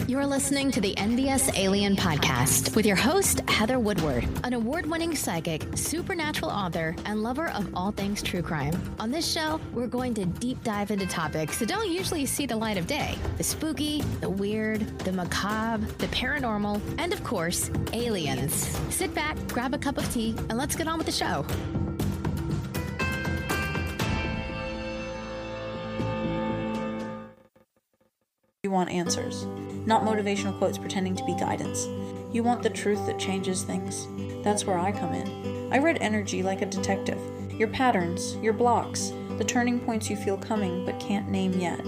You're listening to the NVus Alien Podcast with your host, Heather Woodward, an award-winning psychic, supernatural author, and lover of all things true crime. On this show, we're going to deep dive into topics that don't usually see the light of day. The spooky, the weird, the macabre, the paranormal, and of course, aliens. Sit back, grab a cup of tea, and let's get on with the show. You want answers, not motivational quotes pretending to be guidance. You want the truth that changes things. That's where I come in. I read energy like a detective. Your patterns, your blocks, the turning points you feel coming but can't name yet.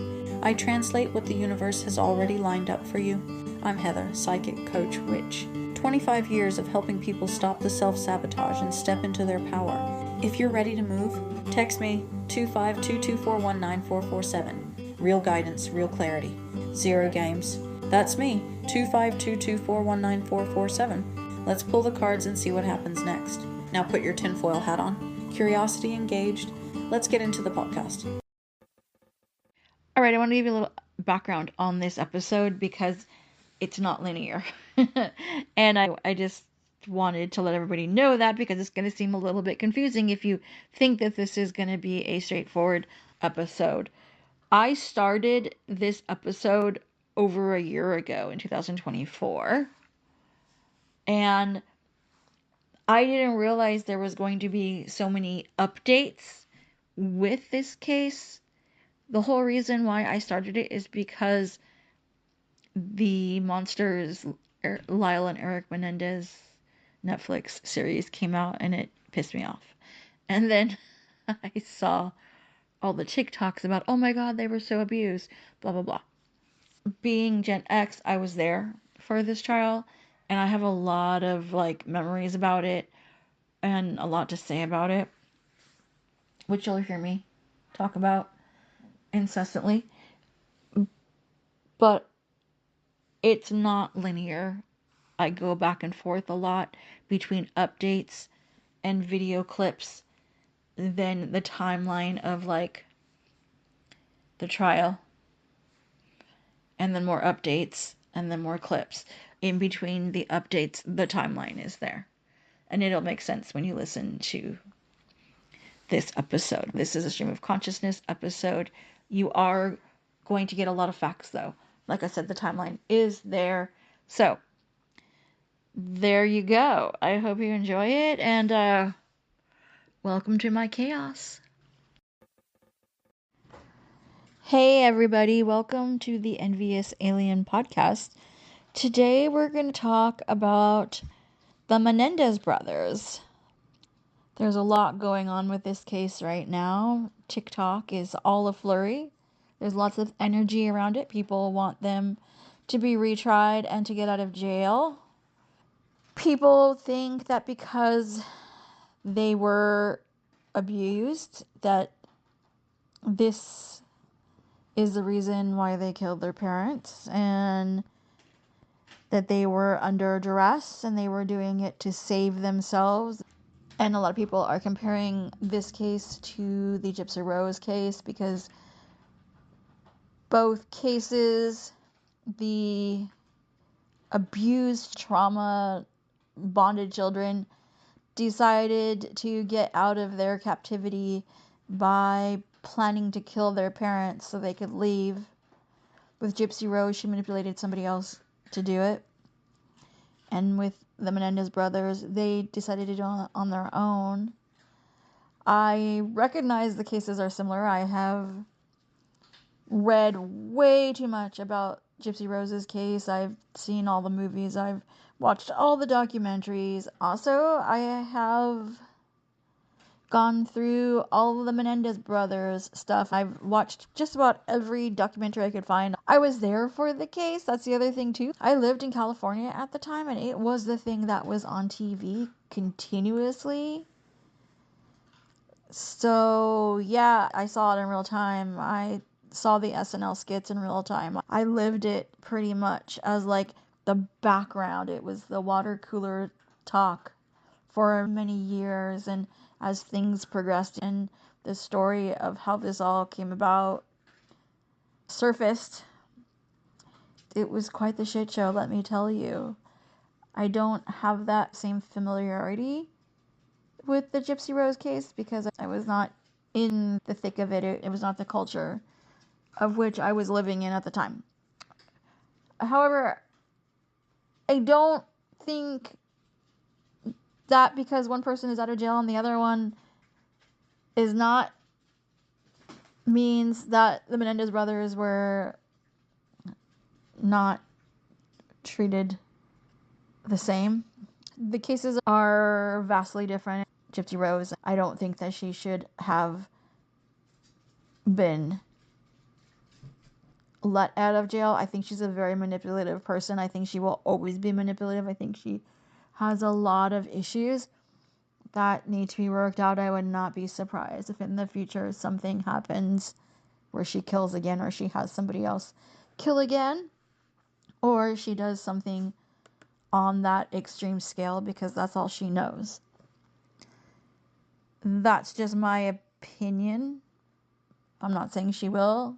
I translate what the universe has already lined up for you. I'm Heather, psychic, coach, witch. 25 years of helping people stop the self-sabotage and step into their power. If you're ready to move, text me 25224194447. Real guidance, real clarity. Zero games. That's me, 25224194447. Let's pull the cards and see what happens next. Now put your tinfoil hat on. Curiosity engaged. Let's get into the podcast. All right, I want to give you a little background on this episode because it's not linear. And I just wanted to let everybody know that because it's going to seem a little bit confusing if you think that this is going to be a straightforward episode. I started this episode over a year ago in 2024, and I didn't realize there was going to be so many updates with this case. The whole reason why I started it is because the Monsters Lyle and Erik Menendez Netflix series came out and it pissed me off. And then I saw all the TikToks about, oh my God, they were so abused, blah, blah, blah. Being Gen X, I was there for this trial, and I have a lot of, memories about it, and a lot to say about it, which you'll hear me talk about incessantly. But it's not linear. I go back and forth a lot between updates and video clips, then the timeline of the trial, and then more updates, and then more clips. In between the updates, the timeline is there. And it'll make sense when you listen to this episode. This is a stream of consciousness episode. You are going to get a lot of facts, though. Like I said, the timeline is there. So, there you go. I hope you enjoy it, and welcome to my chaos. Hey everybody, welcome to the NVus Alien Podcast. Today we're going to talk about the Menendez brothers. There's a lot going on with this case right now. TikTok is all a flurry. There's lots of energy around it. People want them to be retried and to get out of jail. People think that because they were abused, that this is the reason why they killed their parents, and that they were under duress and they were doing it to save themselves. And a lot of people are comparing this case to the Gypsy Rose case because both cases, the abused, trauma, bonded children decided to get out of their captivity by planning to kill their parents so they could leave. With Gypsy Rose, she manipulated somebody else to do it. And with the Menendez brothers, they decided to do it on their own. I recognize the cases are similar. I have read way too much about Gypsy Rose's case. I've seen all the movies. I've watched all the documentaries. Also, I have gone through all of the Menendez brothers stuff. I've watched just about every documentary I could find. I was there for the case. That's the other thing too. I lived in California at the time, and it was the thing that was on TV continuously. So yeah, I saw it in real time. I saw the SNL skits in real time. I lived it pretty much as the background. It was the water cooler talk for many years, and as things progressed and the story of how this all came about surfaced, it was quite the shit show, let me tell you. I don't have that same familiarity with the Gypsy Rose case because I was not in the thick of it. It was not the culture of which I was living in at the time. However, I don't think that because one person is out of jail and the other one is not, means that the Menendez brothers were not treated the same. The cases are vastly different. Gypsy Rose, I don't think that she should have been let out of jail. I think she's a very manipulative person. I think she will always be manipulative. I think she has a lot of issues that need to be worked out. I would not be surprised if in the future something happens where she kills again, or she has somebody else kill again, or she does something on that extreme scale because that's all she knows. That's just my opinion. I'm not saying she will.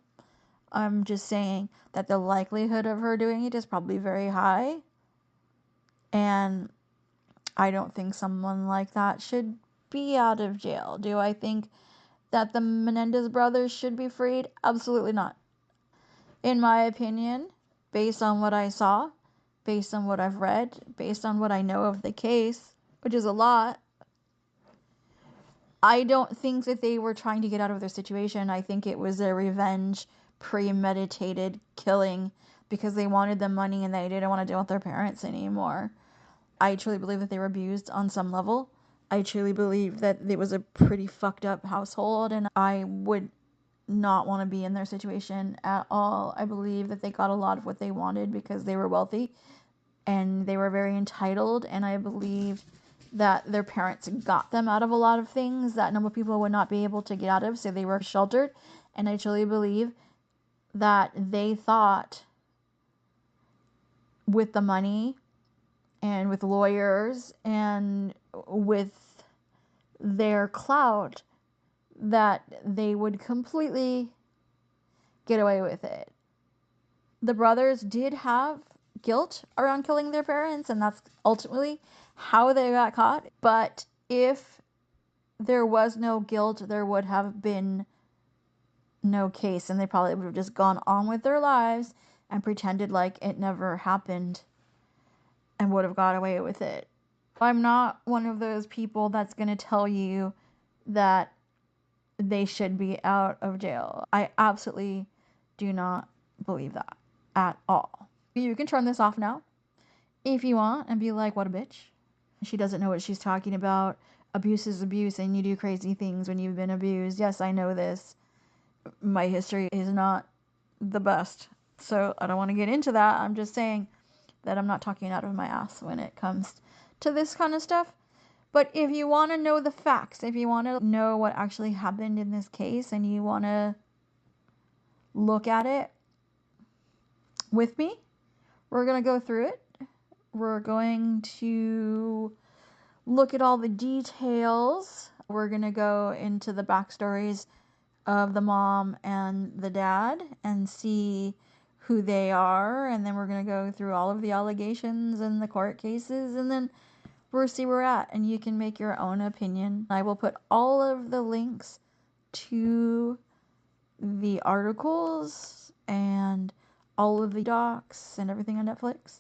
I'm just saying that the likelihood of her doing it is probably very high. And I don't think someone like that should be out of jail. Do I think that the Menendez brothers should be freed? Absolutely not. In my opinion, based on what I saw, based on what I've read, based on what I know of the case, which is a lot, I don't think that they were trying to get out of their situation. I think it was a revenge, premeditated killing because they wanted the money and they didn't want to deal with their parents anymore. I truly believe that they were abused on some level. I truly believe that it was a pretty fucked up household, and I would not want to be in their situation at all. I believe that they got a lot of what they wanted because they were wealthy and they were very entitled, and I believe that their parents got them out of a lot of things that normal people would not be able to get out of, so they were sheltered. And I truly believe that they thought with the money and with lawyers and with their clout that they would completely get away with it. The brothers did have guilt around killing their parents, and that's ultimately how they got caught. But if there was no guilt, there would have been no case, and they probably would have just gone on with their lives and pretended like it never happened and would have got away with it. I'm not one of those people that's going to tell you that they should be out of jail. I absolutely do not believe that at all. You can turn this off now if you want and be like, what a bitch. She doesn't know what she's talking about. Abuse is abuse, and you do crazy things when you've been abused. Yes, I know this. My history is not the best, so I don't want to get into that. I'm just saying that I'm not talking out of my ass when it comes to this kind of stuff. But if you want to know the facts, if you want to know what actually happened in this case, and you want to look at it with me, we're going to go through it. We're going to look at all the details. We're going to go into the backstories of the mom and the dad and see who they are. And then we're going to go through all of the allegations and the court cases, and then we'll see where we're at, and you can make your own opinion. I will put all of the links to the articles and all of the docs and everything on Netflix.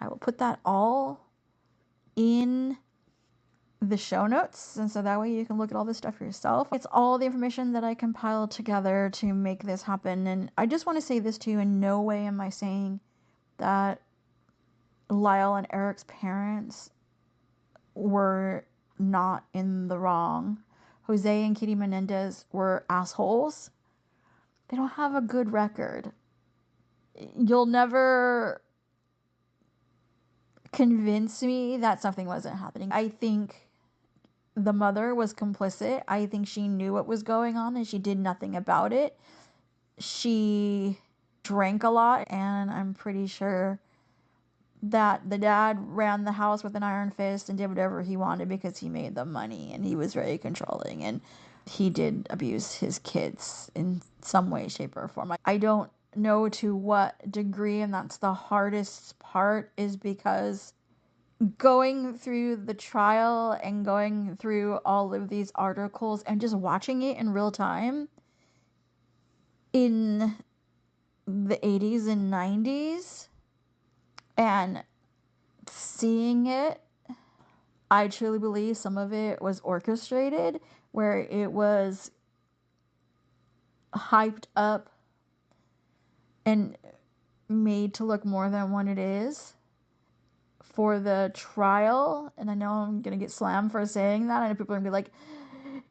I will put that all in the show notes, and so that way you can look at all this stuff for yourself. It's all the information that I compiled together to make this happen. And I just want to say this too, in no way am I saying that Lyle and Erik's parents were not in the wrong. Jose and Kitty Menendez were assholes. They don't have a good record. You'll never convince me that something wasn't happening. I think the mother was complicit. I think she knew what was going on and she did nothing about it. She drank a lot, and I'm pretty sure that the dad ran the house with an iron fist and did whatever he wanted because he made the money, and he was very controlling, and he did abuse his kids in some way, shape, or form. I don't know to what degree, and that's the hardest part, is because going through the trial and going through all of these articles and just watching it in real time in the 80s and 90s and seeing it, I truly believe some of it was orchestrated, where it was hyped up and made to look more than what it is for the trial. And I know I'm gonna get slammed for saying that. I know people are gonna be like,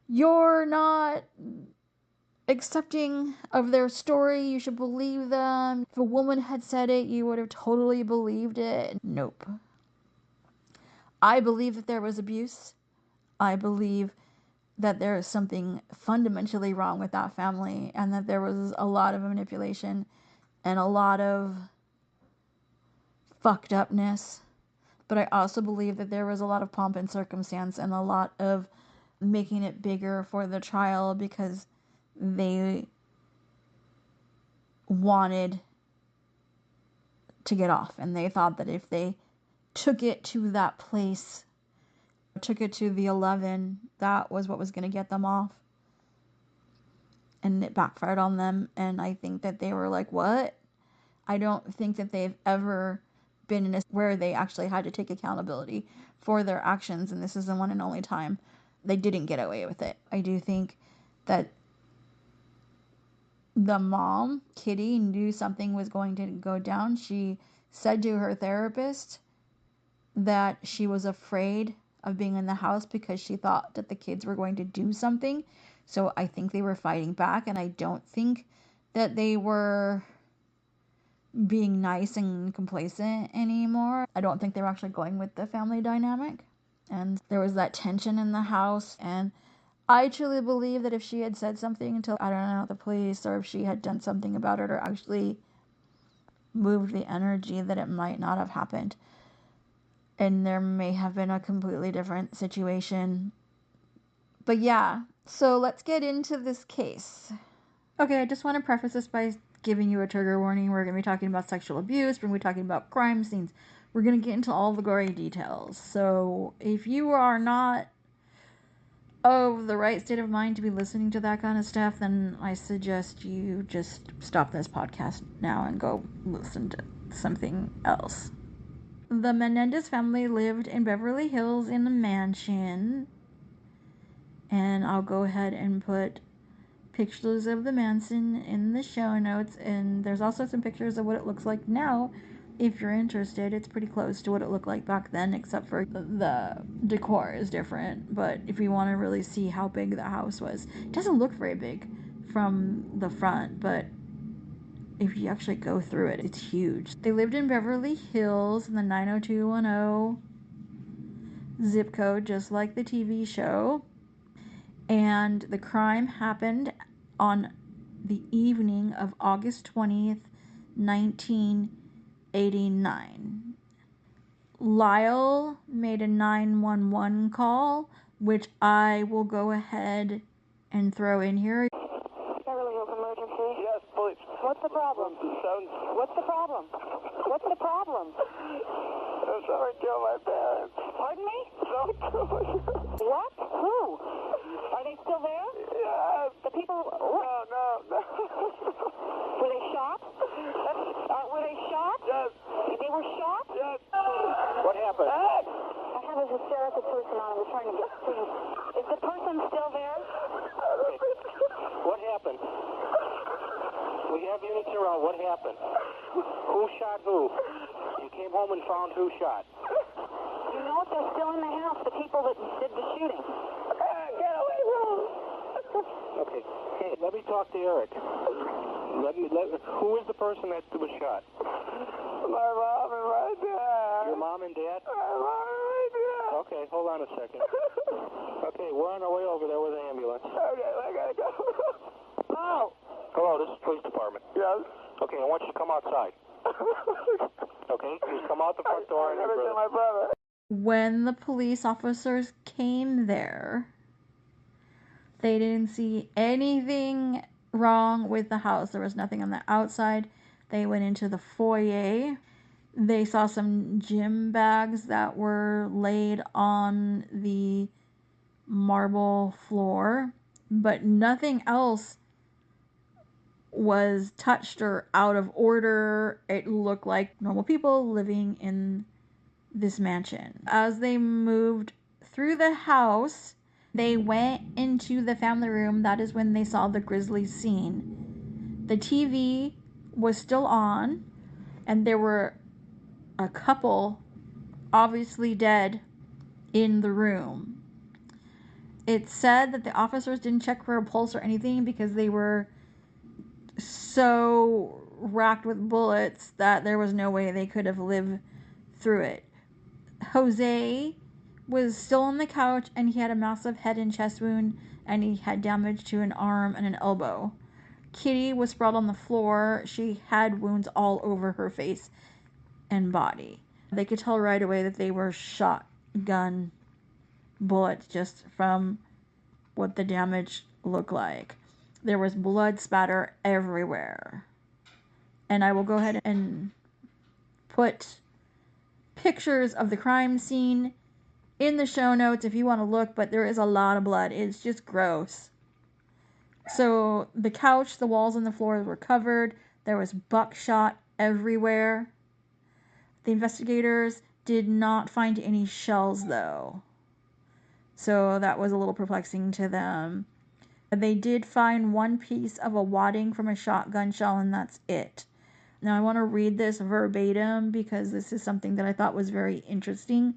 you're not accepting of their story, you should believe them. If a woman had said it, you would have totally believed it. Nope. I believe that there was abuse. I believe that there is something fundamentally wrong with that family, and that there was a lot of manipulation and a lot of fucked upness. But I also believe that there was a lot of pomp and circumstance and a lot of making it bigger for the trial because they wanted to get off, and they thought that if they took it to that place, took it to the 11, that was what was going to get them off. And it backfired on them, and I think that they were like, what? I don't think that they've ever been in a where they actually had to take accountability for their actions, and this is the one and only time they didn't get away with it. I do think that the mom, Kitty, knew something was going to go down. She said to her therapist that she was afraid of being in the house because she thought that the kids were going to do something. So I think they were fighting back, and I don't think that they were being nice and complacent anymore. I don't think they were actually going with the family dynamic. And there was that tension in the house, and I truly believe that if she had said something to, I don't know, the police, or if she had done something about it or actually moved the energy, that it might not have happened. And there may have been a completely different situation. But yeah, so let's get into this case. Okay, I just want to preface this by giving you a trigger warning. We're going to be talking about sexual abuse. We're going to be talking about crime scenes. We're going to get into all the gory details. So if you are not of the right state of mind to be listening to that kind of stuff, then I suggest you just stop this podcast now and go listen to something else. The Menendez family lived in Beverly Hills in a mansion. And I'll go ahead and put pictures of the mansion in the show notes. And there's also some pictures of what it looks like now. If you're interested, it's pretty close to what it looked like back then, except for the decor is different. But if you want to really see how big the house was, it doesn't look very big from the front, but if you actually go through it, it's huge. They lived in Beverly Hills in the 90210 zip code, just like the TV show. And the crime happened on the evening of August 20th, 1989. Lyle made a 911 call, which I will go ahead and throw in here. Beverly Hills emergency. Yes, police. What's the problem? What's the problem? What's the problem? Someone killed my parents. Pardon me? Someone killed my parents. What? Who? Are they still there? Yes. The people... No. Were they shot? Were they shot? Yes. They were shot? Yes. What happened? I have a hysterical person on. We're trying to get things. Is the person still there? What happened? We have units around. What happened? Who shot who? You came home and found who shot. You know if they're still in the house, the people that did the shooting. Get away from him. Okay. Hey, let me talk to Erik. Who is the person that was shot? My mom and my dad. Your mom and dad? My mom and my dad. Okay, hold on a second. Okay, we're on our way over there with an ambulance. Okay, I gotta go. Oh. Hello, this is police department. Yes. Okay, I want you to come outside. Okay, just come out the front door and everything. My brother. When the police officers came there, they didn't see anything wrong with the house. There was nothing on the outside. They went into the foyer. They saw some gym bags that were laid on the marble floor, but nothing else was touched or out of order. It looked like normal people living in this mansion. As they moved through the house, they went into the family room. That is when they saw the grisly scene. The TV was still on, and there were a couple, obviously dead, in the room. It said that the officers didn't check for a pulse or anything because they were so racked with bullets that there was no way they could have lived through it. Jose was still on the couch, and he had a massive head and chest wound, and he had damage to an arm and an elbow. Kitty was sprawled on the floor. She had wounds all over her face and body. They could tell right away that they were shotgun bullets just from what the damage looked like. There was blood spatter everywhere. And I will go ahead and put pictures of the crime scene in the show notes if you want to look, but there is a lot of blood. It's just gross. So the couch, the walls, and the floors were covered. There was buckshot everywhere. The investigators did not find any shells, though. So that was a little perplexing to them. They did find one piece of a wadding from a shotgun shell, and that's it. Now I want to read this verbatim because this is something that I thought was very interesting.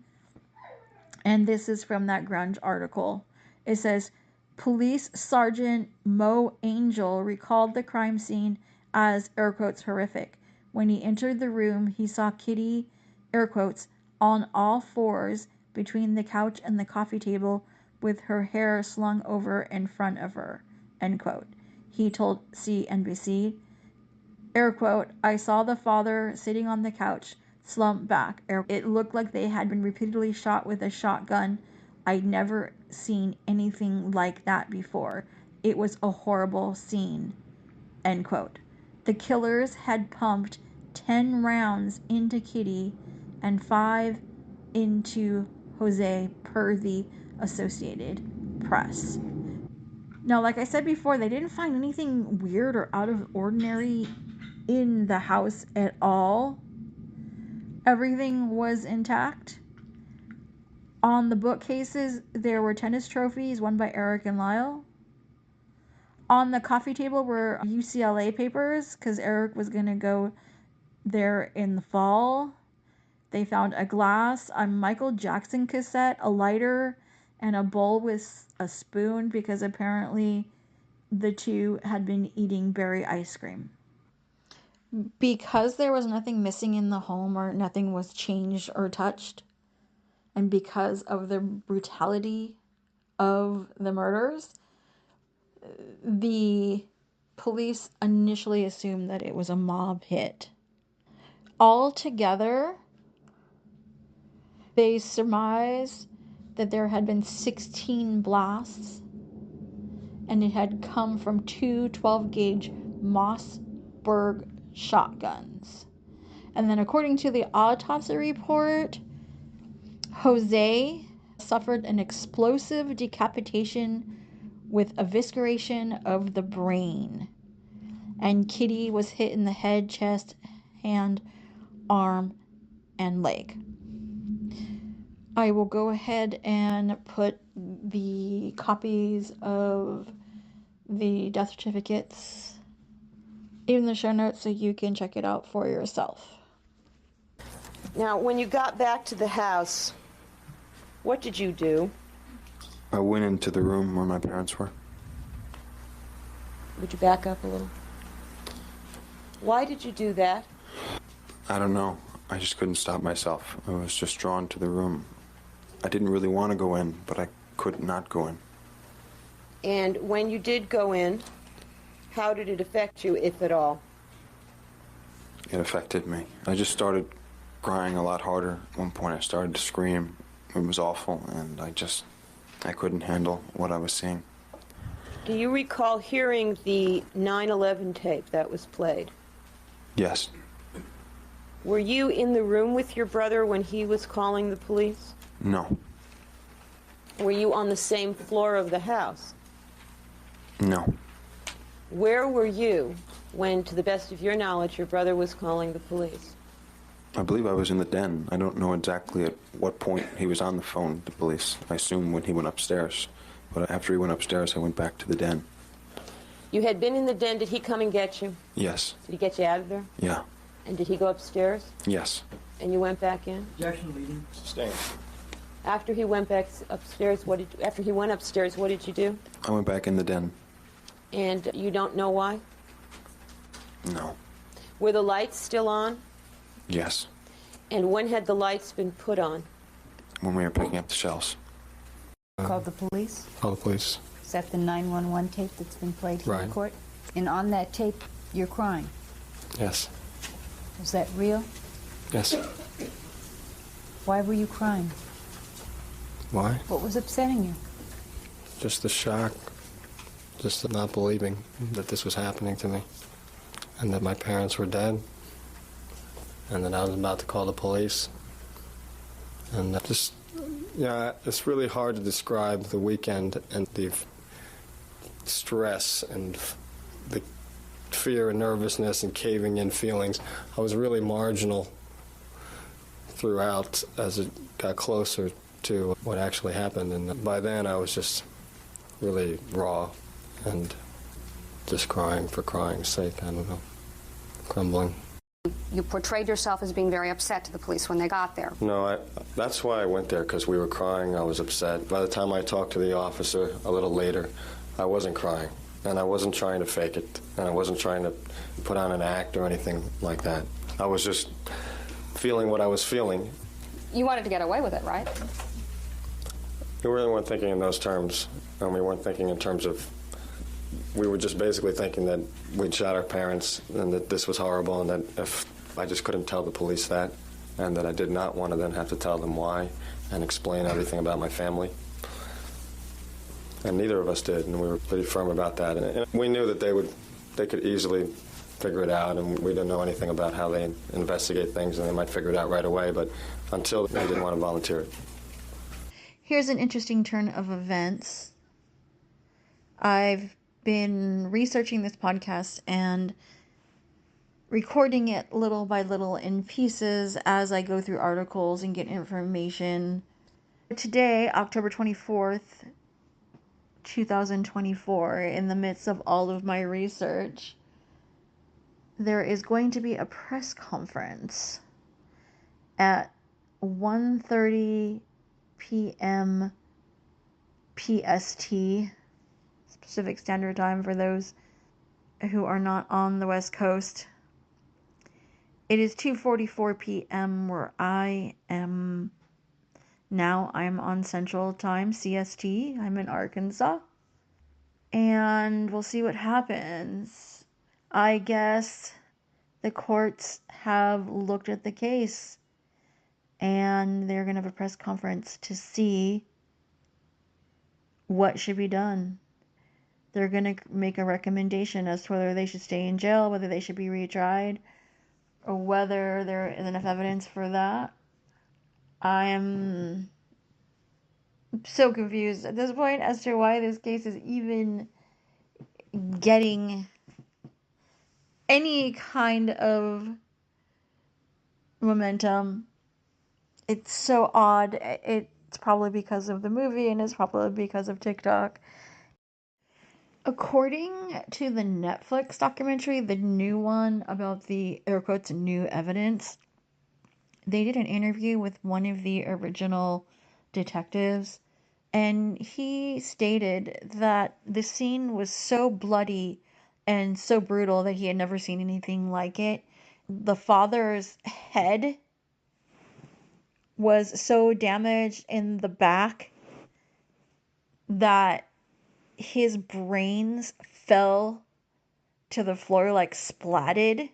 And this is from that grunge article. It says, Police Sergeant Mo Angel recalled the crime scene as, air quotes, horrific. When he entered the room, he saw Kitty, air quotes, on all fours between the couch and the coffee table with her hair slung over in front of her, end quote. He told CNBC, air quote, I saw the father sitting on the couch, slumped back. It looked like they had been repeatedly shot with a shotgun. I'd never seen anything like that before. It was a horrible scene, end quote. The killers had pumped 10 rounds into Kitty and 5 into Jose, per the Associated Press. Now, like I said before, they didn't find anything weird or out of ordinary in the house at all. Everything was intact. On the bookcases, there were tennis trophies won by Erik and Lyle. On the coffee table were UCLA papers, because Erik was going to go there in the fall. They found a glass, a Michael Jackson cassette, a lighter, and a bowl with a spoon, because apparently the two had been eating berry ice cream. Because there was nothing missing in the home, or nothing was changed or touched, and because of the brutality of the murders, the police initially assumed that it was a mob hit. Altogether, they surmised that there had been 16 blasts, and it had come from 2 12-gauge Mossberg shotguns. And then according to the autopsy report, Jose suffered an explosive decapitation with evisceration of the brain. And Kitty was hit in the head, chest, hand, arm, and leg. I will go ahead and put the copies of the death certificates in the show notes so you can check it out for yourself. Now, when you got back to the house, what did you do? I went into the room where my parents were. Would you back up a little? Why did you do that? I don't know. I just couldn't stop myself. I was just drawn to the room. I didn't really want to go in, but I could not go in. And when you did go in, how did it affect you, if at all? It affected me. I just started crying a lot harder. At one point I started to scream. It was awful, and I couldn't handle what I was seeing. Do you recall hearing the 9/11 tape that was played? Yes. Were you in the room with your brother when he was calling the police? No. Were you on the same floor of the house? No. Where were you when, to the best of your knowledge, your brother was calling the police? I believe I was in the den. I don't know exactly at what point he was on the phone with the police. I assume when he went upstairs. But after he went upstairs, I went back to the den. You had been in the den. Did he come and get you? Yes. Did he get you out of there? Yeah. And did he go upstairs? Yes. And you went back in? Objection, leading. Sustained. After he went back upstairs, what did you do? I went back in the den. And you don't know why? No. Were the lights still on? Yes. And when had the lights been put on? When we were picking up the shells. Called the police? Call the police. Is that the 911 tape that's been played here in Right. court? And on that tape, you're crying. Yes. Was that real? Yes. Why were you crying? Why? What was upsetting you? Just the shock. Just the not believing that this was happening to me. And that my parents were dead. And that I was about to call the police. And just, yeah, it's really hard to describe the weekend and the stress and the fear and nervousness and caving in feelings. I was really marginal throughout as it got closer to what actually happened. And by then I was just really raw and just crying for crying's sake. I don't know. Crumbling. You portrayed yourself as being very upset to the police when they got there. No, that's why I went there, because we were crying. I was upset. By the time I talked to the officer a little later, I wasn't crying. And I wasn't trying to fake it. And I wasn't trying to put on an act or anything like that. I was just feeling what I was feeling. You wanted to get away with it, right? We really weren't thinking in those terms. And we weren't thinking in terms of... We were just basically thinking that we'd shot our parents and that this was horrible and that if I just couldn't tell the police that and that I did not want to then have to tell them why and explain everything about my family. And neither of us did, and we were pretty firm about that. And we knew that they could easily figure it out, and we didn't know anything about how they investigate things, and they might figure it out right away, but until they didn't want to volunteer it. Here's an interesting turn of events. I've been researching this podcast and recording it little by little in pieces as I go through articles and get information. Today, October 24th, 2024, in the midst of all of my research, there is going to be a press conference at 1:30 p.m. PST, Pacific Standard Time for those who are not on the West Coast. It is 2:44 p.m. where I am now. I'm on Central Time, CST. I'm in Arkansas. And we'll see what happens. I guess the courts have looked at the case and they're going to have a press conference to see what should be done. They're going to make a recommendation as to whether they should stay in jail, whether they should be retried, or whether there is enough evidence for that. I am so confused at this point as to why this case is even getting any kind of momentum. It's so odd. It's probably because of the movie, and it's probably because of TikTok. According to the Netflix documentary, the new one about the air quotes new evidence, they did an interview with one of the original detectives, and he stated that the scene was so bloody and so brutal that he had never seen anything like it. The father's head was so damaged in the back that his brains fell to the floor like splatted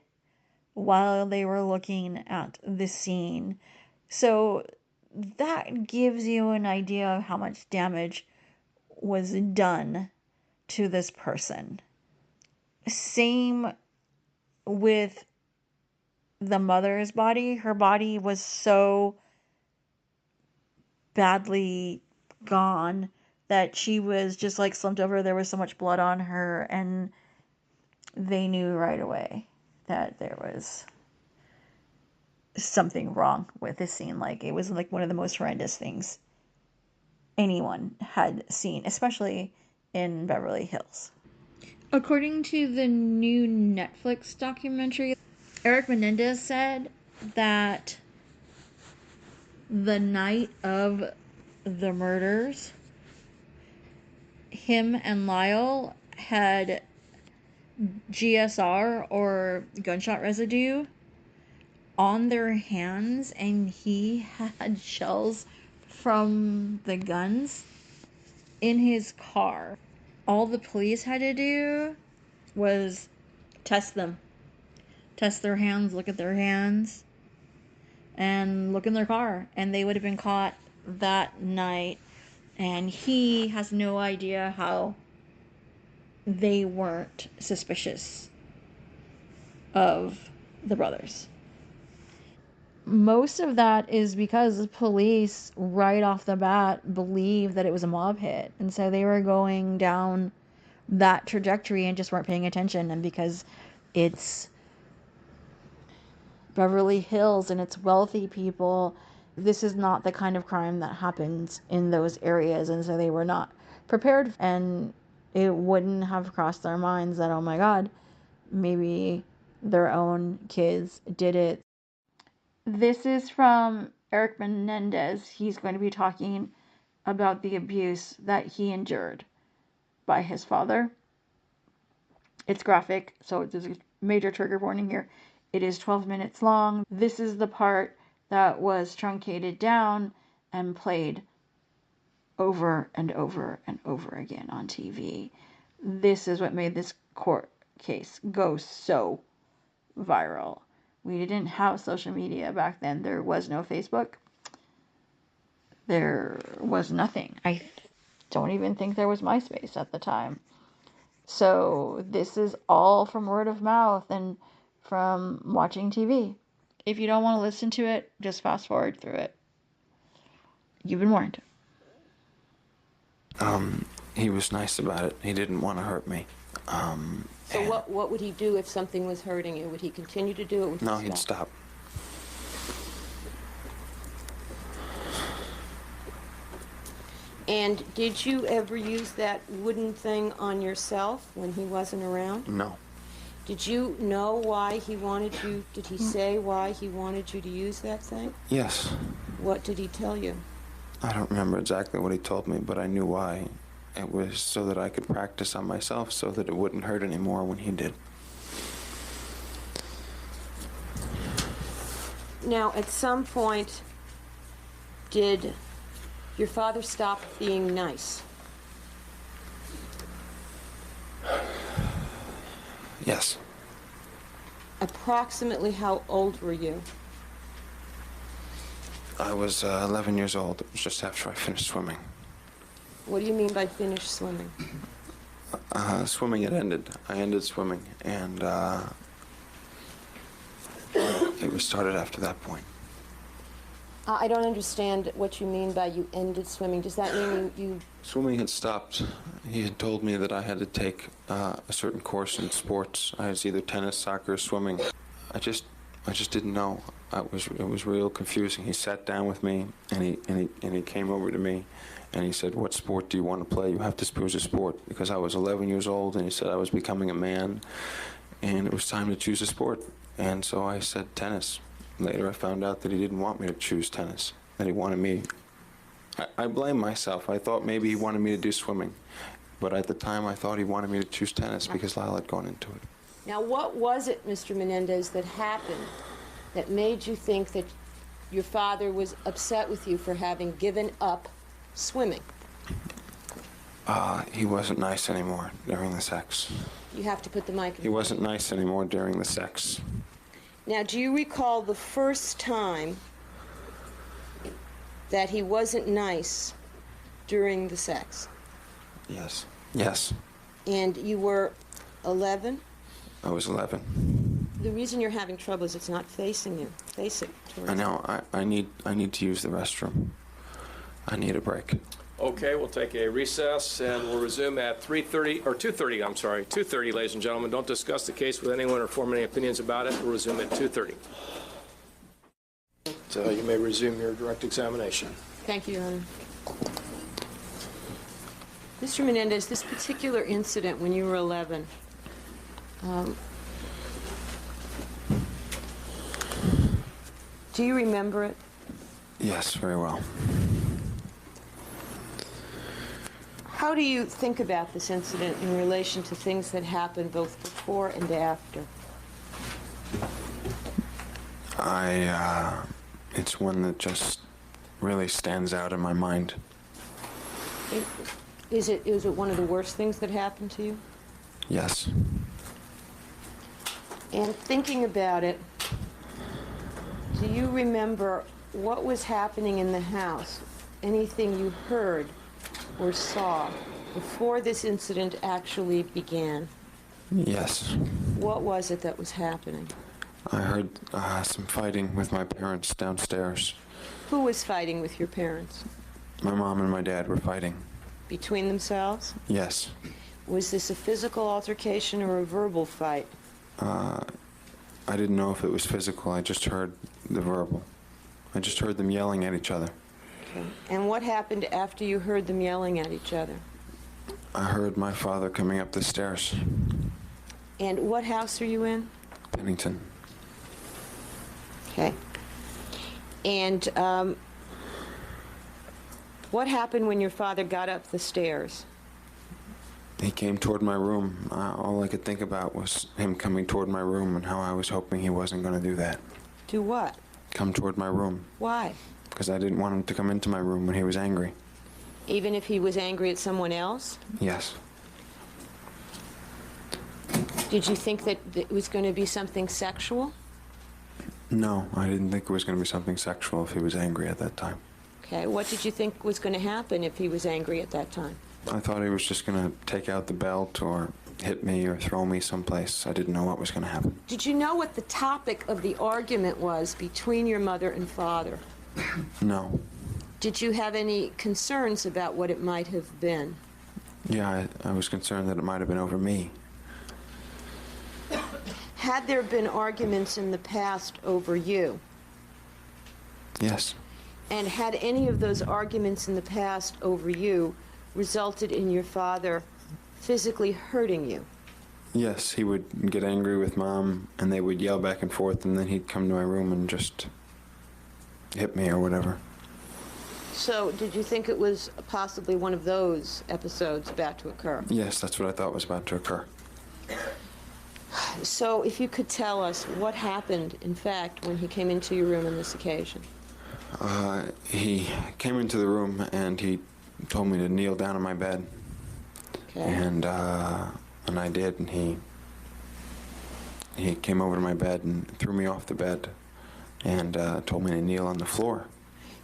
while they were looking at the scene. So that gives you an idea of how much damage was done to this person. Same with the mother's body. Her body was so badly gone that she was just like slumped over. There was so much blood on her, and they knew right away that there was something wrong with this scene. Like, it was like one of the most horrendous things anyone had seen, especially in Beverly Hills. According to the new Netflix documentary, Erik Menendez said that the night of the murders, him and Lyle had GSR, or gunshot residue, on their hands, and he had shells from the guns in his car. All the police had to do was test them. Test their hands, look at their hands, and look in their car, and they would have been caught that night. And he has no idea how they weren't suspicious of the brothers. Most of that is because the police, right off the bat, believed that it was a mob hit, and so they were going down that trajectory and just weren't paying attention. And because it's Beverly Hills and it's wealthy people, this is not the kind of crime that happens in those areas, and so they were not prepared, and it wouldn't have crossed their minds that, oh my God, maybe their own kids did it. This is from Erik Menendez. He's going to be talking about the abuse that he endured by his father. It's graphic, so there's a major trigger warning here. It is 12 minutes long. This is the part that was truncated down and played over and over and over again on TV. This is what made this court case go so viral. We didn't have social media back then. There was no Facebook. There was nothing. I don't even think there was MySpace at the time. So this is all from word of mouth and from watching TV. If you don't want to listen to it, just fast forward through it. You've been warned. He was nice about it. He didn't want to hurt me. So what would he do if something was hurting you? Would he continue to do it? No, he'd stop. And did you ever use that wooden thing on yourself when he wasn't around? No. Did you know why he wanted you? Did he say why he wanted you to use that thing? Yes. What did he tell you? I don't remember exactly what he told me, but I knew why. It was so that I could practice on myself so that it wouldn't hurt anymore when he did. Now, at some point, did your father stop being nice? Yes. Approximately how old were you? I was 11 years old. It was just after I finished swimming. What do you mean by finish swimming? Swimming had ended. I ended swimming, and it was started after that point. I don't understand what you mean by you ended swimming. Does that mean you... Swimming had stopped. He had told me that I had to take a certain course in sports. I was either tennis, soccer, or swimming. I just didn't know. It was real confusing. He sat down with me, and he came over to me, and he said, "What sport do you want to play? You have to choose a sport." Because I was 11 years old, and he said I was becoming a man, and it was time to choose a sport. And so I said tennis. Later I found out that he didn't want me to choose tennis, that he wanted me... I blame myself. I thought maybe he wanted me to do swimming. But at the time I thought he wanted me to choose tennis because Lyle had gone into it. Now, what was it, Mr. Menendez, that happened that made you think that your father was upset with you for having given up swimming? He wasn't nice anymore during the sex. You have to put the mic in. He wasn't nice anymore during the sex. Now, do you recall the first time that he wasn't nice during the sex? Yes. Yes. And you were 11? I was 11. The reason you're having trouble is it's not facing you. Face it. I know. I need to use the restroom. I need a break. Okay, we'll take a recess and we'll resume at 2:30, I'm sorry, 2:30, ladies and gentlemen. Don't discuss the case with anyone or form any opinions about it. We'll resume at 2:30. So you may resume your direct examination. Thank you, Your Honor. Mr. Menendez, this particular incident when you were 11, do you remember it? Yes, very well. How do you think about this incident in relation to things that happened both before and after? It's one that just really stands out in my mind. Is it one of the worst things that happened to you? Yes. And thinking about it, do you remember what was happening in the house? Anything you heard or saw before this incident actually began? Yes. What was it that was happening? I heard some fighting with my parents downstairs. Who was fighting with your parents? My mom and my dad were fighting. Between themselves? Yes. Was this a physical altercation or a verbal fight? I didn't know if it was physical. I just heard the verbal. I just heard them yelling at each other. Okay. And what happened after you heard them yelling at each other? I heard my father coming up the stairs. And what house are you in? Pennington. Okay. And what happened when your father got up the stairs? He came toward my room. All I could think about was him coming toward my room and how I was hoping he wasn't going to do that. Do what? Come toward my room. Why? Because I didn't want him to come into my room when he was angry. Even if he was angry at someone else? Yes. Did you think that it was going to be something sexual? No, I didn't think it was going to be something sexual if he was angry at that time. Okay, what did you think was going to happen if he was angry at that time? I thought he was just going to take out the belt or hit me or throw me someplace. I didn't know what was going to happen. Did you know what the topic of the argument was between your mother and father? No. Did you have any concerns about what it might have been? Yeah, I was concerned that it might have been over me. Had there been arguments in the past over you? Yes. And had any of those arguments in the past over you resulted in your father physically hurting you? Yes, he would get angry with Mom, and they would yell back and forth, and then he'd come to my room and just hit me or whatever. So, did you think it was possibly one of those episodes about to occur? Yes, that's what I thought was about to occur. So, if you could tell us what happened, in fact, when he came into your room on this occasion. He came into the room and he told me to kneel down on my bed. Okay. And I did, and he came over to my bed and threw me off the bed and told me to kneel on the floor.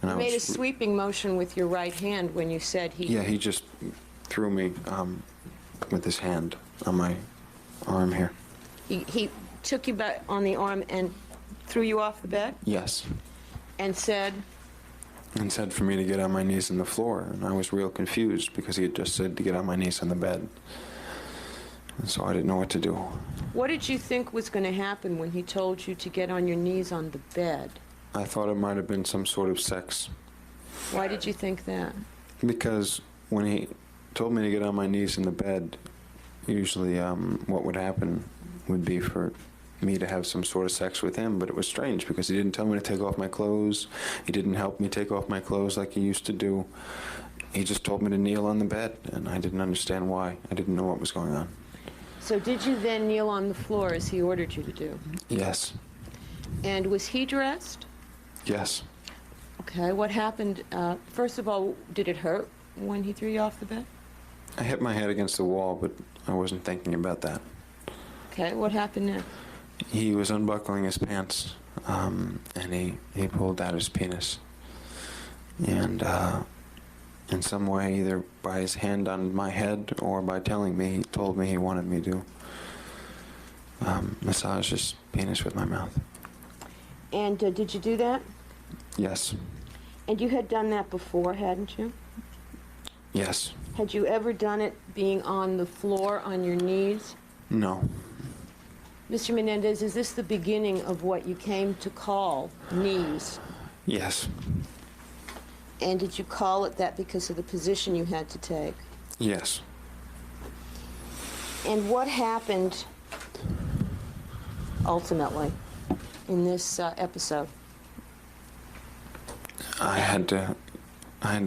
And You made a sweeping motion with your right hand when you said he... Yeah, he just threw me with his hand on my arm here. He took you back on the arm and threw you off the bed? Yes. And said? And said for me to get on my knees on the floor. And I was real confused because he had just said to get on my knees on the bed. And so I didn't know what to do. What did you think was going to happen when he told you to get on your knees on the bed? I thought it might have been some sort of sex. Why did you think that? Because when he told me to get on my knees in the bed, usually what would happen would be for me to have some sort of sex with him, but it was strange because he didn't tell me to take off my clothes. He didn't help me take off my clothes like he used to do. He just told me to kneel on the bed, and I didn't understand why. I didn't know what was going on. So did you then kneel on the floor as he ordered you to do? Yes. And was he dressed? Yes. Okay, what happened? First of all, did it hurt when he threw you off the bed? I hit my head against the wall, but I wasn't thinking about that. Okay, what happened next? He was unbuckling his pants, and he pulled out his penis. And in some way, either by his hand on my head or by telling me, he told me he wanted me to massage his penis with my mouth. And did you do that? Yes. And you had done that before, hadn't you? Yes. Had you ever done it being on the floor on your knees? No. Mr. Menendez, is this the beginning of what you came to call knees? Yes. And did you call it that because of the position you had to take? Yes. And what happened ultimately in this episode? I had to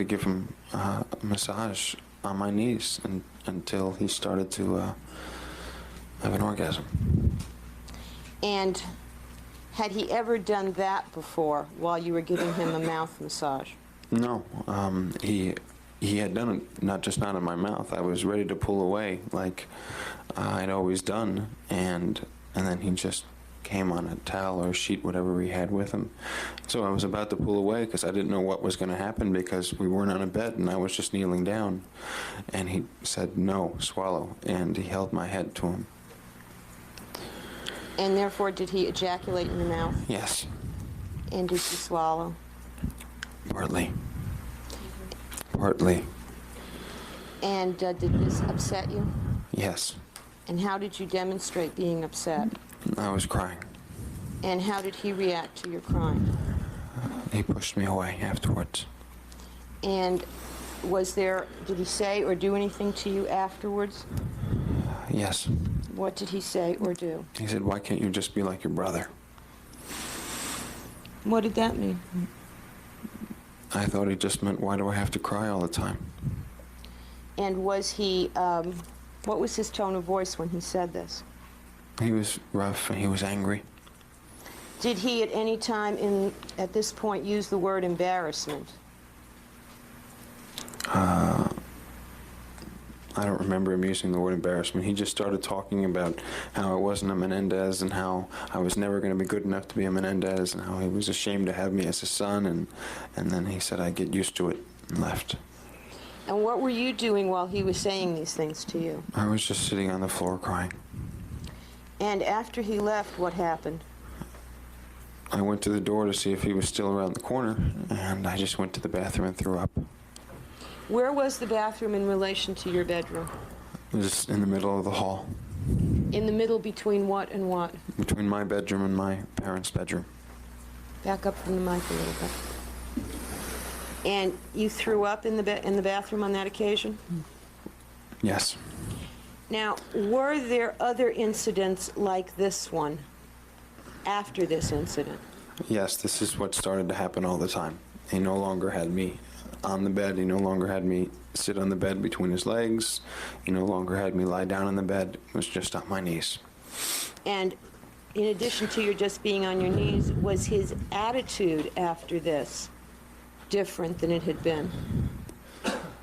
give him a massage on my knees until he started to have an orgasm. And had he ever done that before while you were giving him a mouth massage? No. He had done it, not on my mouth. I was ready to pull away like I'd always done, and then he just came on a towel or a sheet, whatever he had with him. So I was about to pull away because I didn't know what was going to happen because we weren't on a bed and I was just kneeling down. And he said, "No, swallow," and he held my head to him. And therefore, did he ejaculate in your mouth? Yes. And did you swallow? Partly. And did this upset you? Yes. And how did you demonstrate being upset? I was crying. And how did he react to your crying? He pushed me away afterwards. And did he say or do anything to you afterwards? Yes. What did he say or do? He said, "Why can't you just be like your brother?" What did that mean? I thought he just meant, why do I have to cry all the time? And was he, what was his tone of voice when he said this? He was rough and he was angry. Did he at any time at this point use the word embarrassment? I don't remember him using the word embarrassment. He just started talking about how I wasn't a Menendez and how I was never going to be good enough to be a Menendez and how he was ashamed to have me as a son, and then he said I'd get used to it and left. And what were you doing while he was saying these things to you? I was just sitting on the floor crying. And after he left, what happened? I went to the door to see if he was still around the corner, and I just went to the bathroom and threw up. Where was the bathroom in relation to your bedroom? It was in the middle of the hall. In the middle between what and what? Between my bedroom and my parents' bedroom. Back up from the mic a little bit. And you threw up in the bathroom on that occasion? Yes. Now, were there other incidents like this one after this incident? Yes, this is what started to happen all the time. He no longer had me on the bed. He no longer had me sit on the bed between his legs. He no longer had me lie down on the bed. It was just on my knees. And in addition to your just being on your knees, was his attitude after this different than it had been?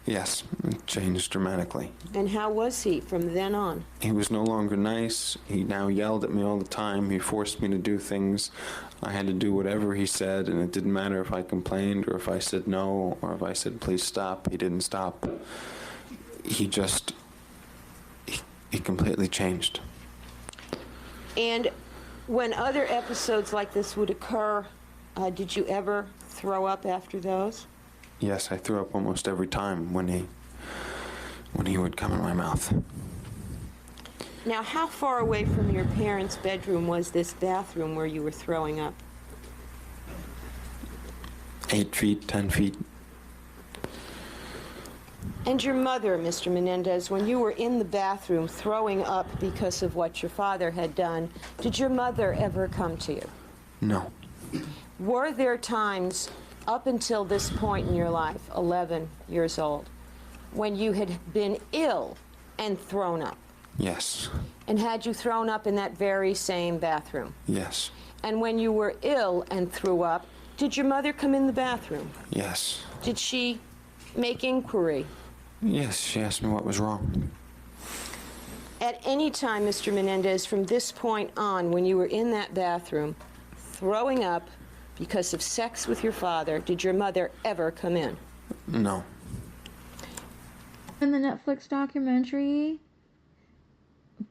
Yes, it changed dramatically. And how was he from then on? He was no longer nice. He now yelled at me all the time. He forced me to do things. I had to do whatever he said, and it didn't matter if I complained or if I said no or if I said, "Please stop." He didn't stop. He completely changed. And when other episodes like this would occur, did you ever throw up after those? Yes, I threw up almost every time when he would come in my mouth. Now, how far away from your parents' bedroom was this bathroom where you were throwing up? 8 feet, 10 feet. And your mother, Mr. Menendez, when you were in the bathroom throwing up because of what your father had done, did your mother ever come to you? No. Were there times up until this point in your life, 11 years old, when you had been ill and thrown up? Yes. And had you thrown up in that very same bathroom? Yes. And when you were ill and threw up, did your mother come in the bathroom? Yes. Did she make inquiry? Yes, she asked me what was wrong. At any time, Mr. Menendez, from this point on, when you were in that bathroom throwing up because of sex with your father, did your mother ever come in? No. In the Netflix documentary,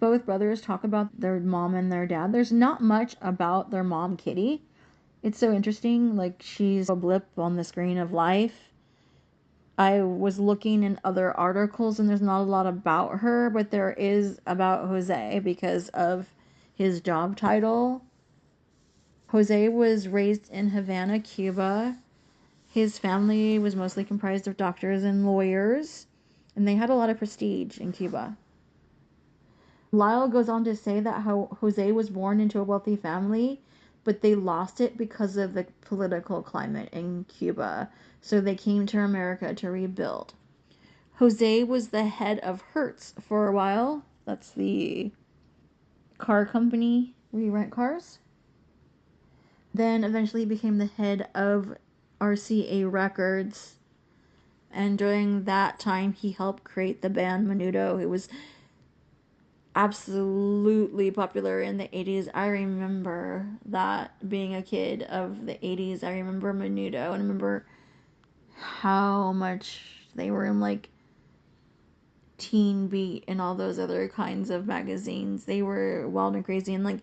both brothers talk about their mom and their dad. There's not much about their mom, Kitty. It's so interesting. Like, she's a blip on the screen of life. I was looking in other articles and there's not a lot about her, but there is about Jose because of his job title. Jose was raised in Havana, Cuba. His family was mostly comprised of doctors and lawyers, and they had a lot of prestige in Cuba. Lyle goes on to say that how Jose was born into a wealthy family, but they lost it because of the political climate in Cuba, so they came to America to rebuild. Jose was the head of Hertz for a while. That's the car company where you rent cars. Then eventually he became the head of RCA Records, and during that time he helped create the band Menudo. It was absolutely popular in the 80s. I remember that, being a kid of the 80s. I remember Menudo, and I remember how much they were in like Teen Beat and all those other kinds of magazines. They were wild and crazy, and like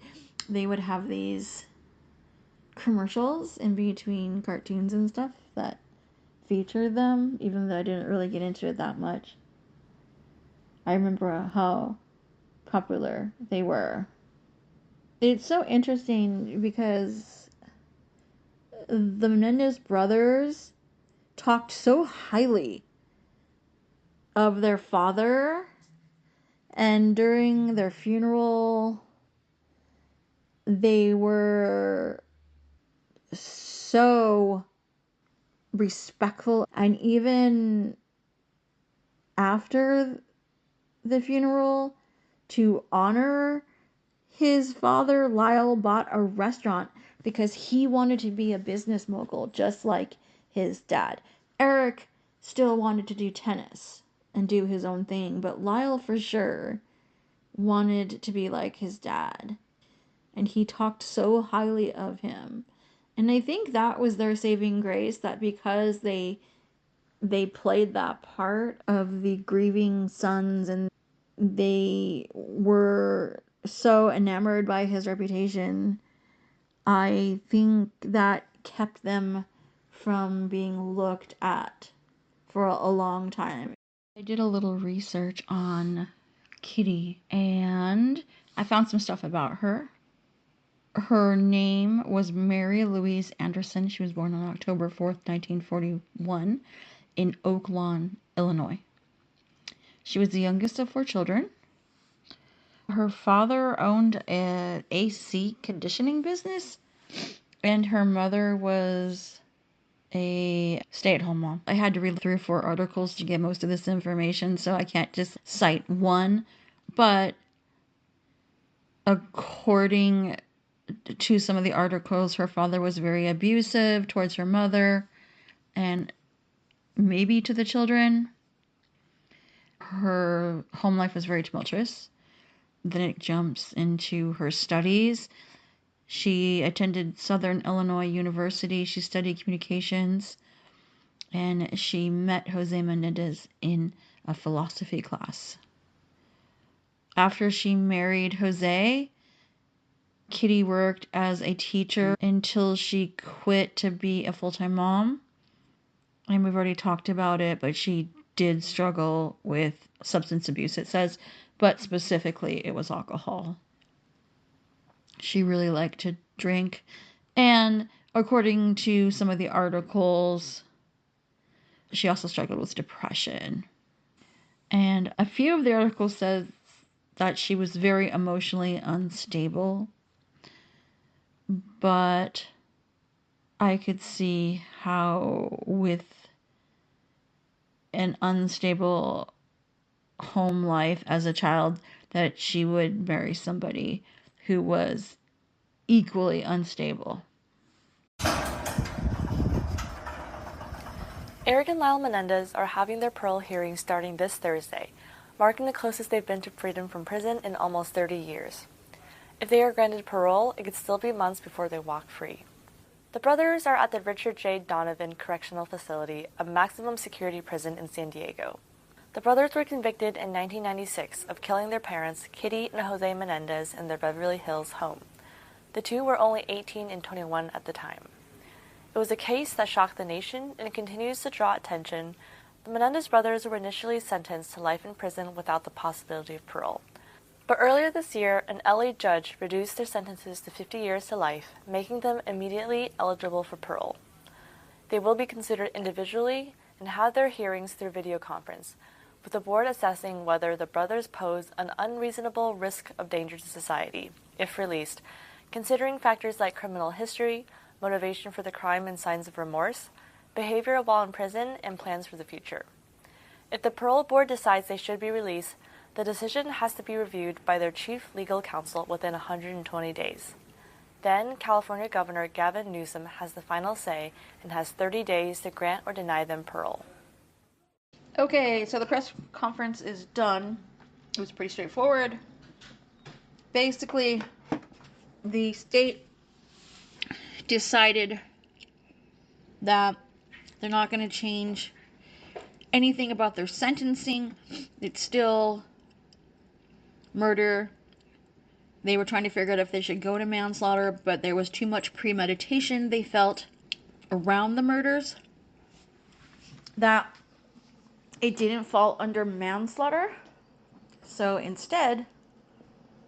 they would have these commercials in between cartoons and stuff that featured them, even though I didn't really get into it that much. I remember how popular they were. It's so interesting because the Menendez brothers talked so highly of their father, and during their funeral they were so respectful, and even after the funeral, to honor his father, Lyle bought a restaurant because he wanted to be a business mogul just like his dad. Erik still wanted to do tennis and do his own thing, but Lyle for sure wanted to be like his dad, and he talked so highly of him. And I think that was their saving grace, that because they played that part of the grieving sons, and they were so enamored by his reputation, I think that kept them from being looked at for a long time. I did a little research on Kitty, and I found some stuff about her. Her name was Mary Louise Anderson. She was born on October 4th, 1941 in Oak Lawn, Illinois. She was the youngest of 4 children. Her father owned an AC conditioning business, and her mother was a stay-at-home mom. I had to read 3 or 4 articles to get most of this information, so I can't just cite one, but according to some of the articles, her father was very abusive towards her mother and maybe to the children. Her home life was very tumultuous. Then it jumps into her studies. She attended Southern Illinois University. She studied communications, and she met Jose Menendez in a philosophy class. After she married Jose, Kitty worked as a teacher until she quit to be a full-time mom. And we've already talked about it, but she did struggle with substance abuse, it says, but specifically it was alcohol. She really liked to drink, and according to some of the articles, she also struggled with depression. And a few of the articles said that she was very emotionally unstable, but I could see how with an unstable home life as a child that she would marry somebody who was equally unstable. Erik and Lyle Menendez are having their parole hearing starting this Thursday, marking the closest they've been to freedom from prison in almost 30 years. If they are granted parole, it could still be months before they walk free. The brothers are at the Richard J. Donovan Correctional Facility, a maximum security prison in San Diego. The brothers were convicted in 1996 of killing their parents, Kitty and Jose Menendez, in their Beverly Hills home. The two were only 18 and 21 at the time. It was a case that shocked the nation and continues to draw attention. The Menendez brothers were initially sentenced to life in prison without the possibility of parole. But earlier this year, an LA judge reduced their sentences to 50 years to life, making them immediately eligible for parole. They will be considered individually and have their hearings through video conference, with the board assessing whether the brothers pose an unreasonable risk of danger to society, if released, considering factors like criminal history, motivation for the crime and signs of remorse, behavior while in prison, and plans for the future. If the parole board decides they should be released, the decision has to be reviewed by their chief legal counsel within 120 days. Then, California Governor Gavin Newsom has the final say and has 30 days to grant or deny them parole. Okay, so the press conference is done. It was pretty straightforward. Basically, the state decided that they're not going to change anything about their sentencing. It's still murder. They were trying to figure out if they should go to manslaughter, but there was too much premeditation, they felt, around the murders, that it didn't fall under manslaughter. So instead,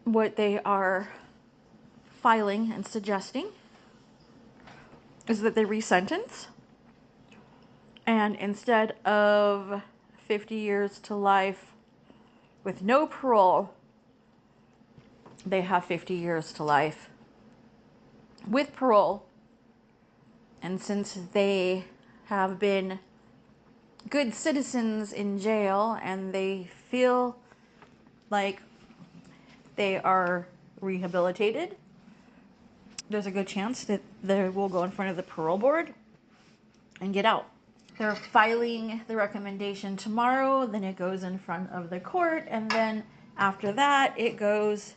what they are filing and suggesting is that they resentence, and instead of 50 years to life with no parole, they have 50 years to life with parole. And since they have been good citizens in jail and they feel like they are rehabilitated, there's a good chance that they will go in front of the parole board and get out. They're filing the recommendation tomorrow, then it goes in front of the court, and then after that it goes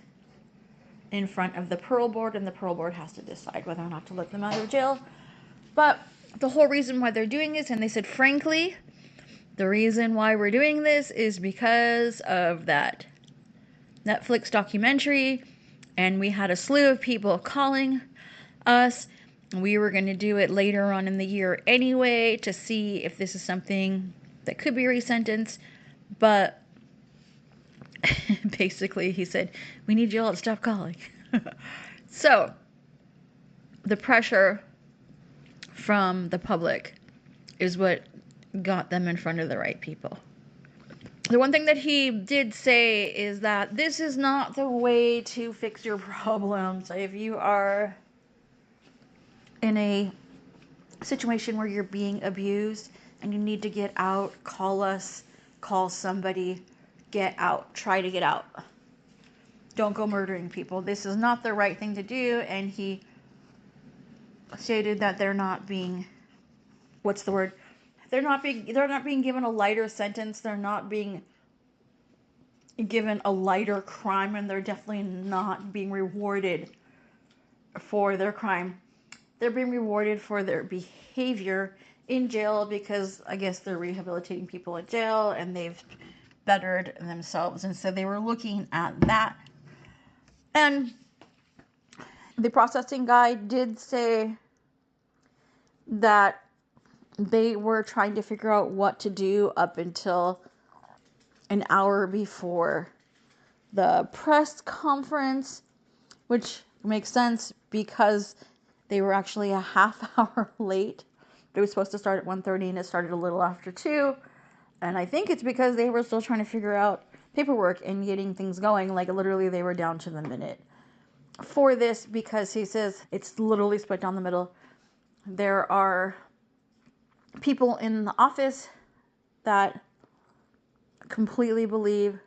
in front of the parole board, and the parole board has to decide whether or not to let them out of jail. But the whole reason why they're doing this, and they said, frankly, the reason why we're doing this is because of that Netflix documentary, and we had a slew of people calling us. We were going to do it later on in the year anyway to see if this is something that could be resentenced, but basically he said, we need you all to stop calling. So the pressure from the public is what got them in front of the right people. The one thing that he did say is that this is not the way to fix your problems. If you are in a situation where you're being abused and you need to get out, call us, call somebody, get out, try to get out. Don't go murdering people. This is not the right thing to do. And he stated that they're not being, they're not being given a lighter sentence. They're not being given a lighter crime, and they're definitely not being rewarded for their crime. They're being rewarded for their behavior in jail because I guess they're rehabilitating people in jail and they've bettered themselves. And so they were looking at that. And the processing guy did say that they were trying to figure out what to do up until an hour before the press conference, which makes sense because they were actually a half hour late. It was supposed to start at 1:30 and it started a little after 2. And I think it's because they were still trying to figure out paperwork and getting things going. Like literally they were down to the minute for this, because he says it's literally split down the middle. There are people in the office that completely believe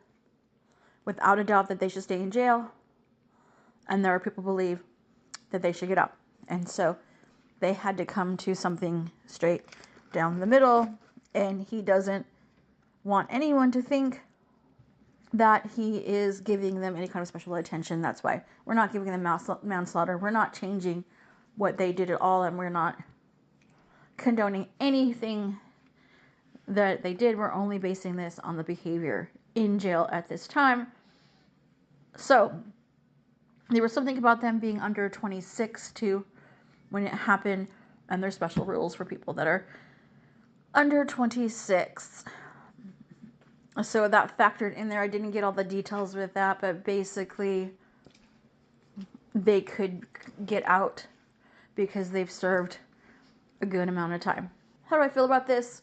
without a doubt that they should stay in jail. And there are people who believe that they should get out. And so they had to come to something straight down the middle. And he doesn't want anyone to think that he is giving them any kind of special attention. That's why we're not giving them manslaughter. We're not changing what they did at all. And we're not condoning anything that they did were only basing this on the behavior in jail at this time. So there was something about them being under 26 too when it happened, and there's special rules for people that are under 26. So that factored in there. I didn't get all the details with that, but basically they could get out because they've served a good amount of time. How do I feel about this?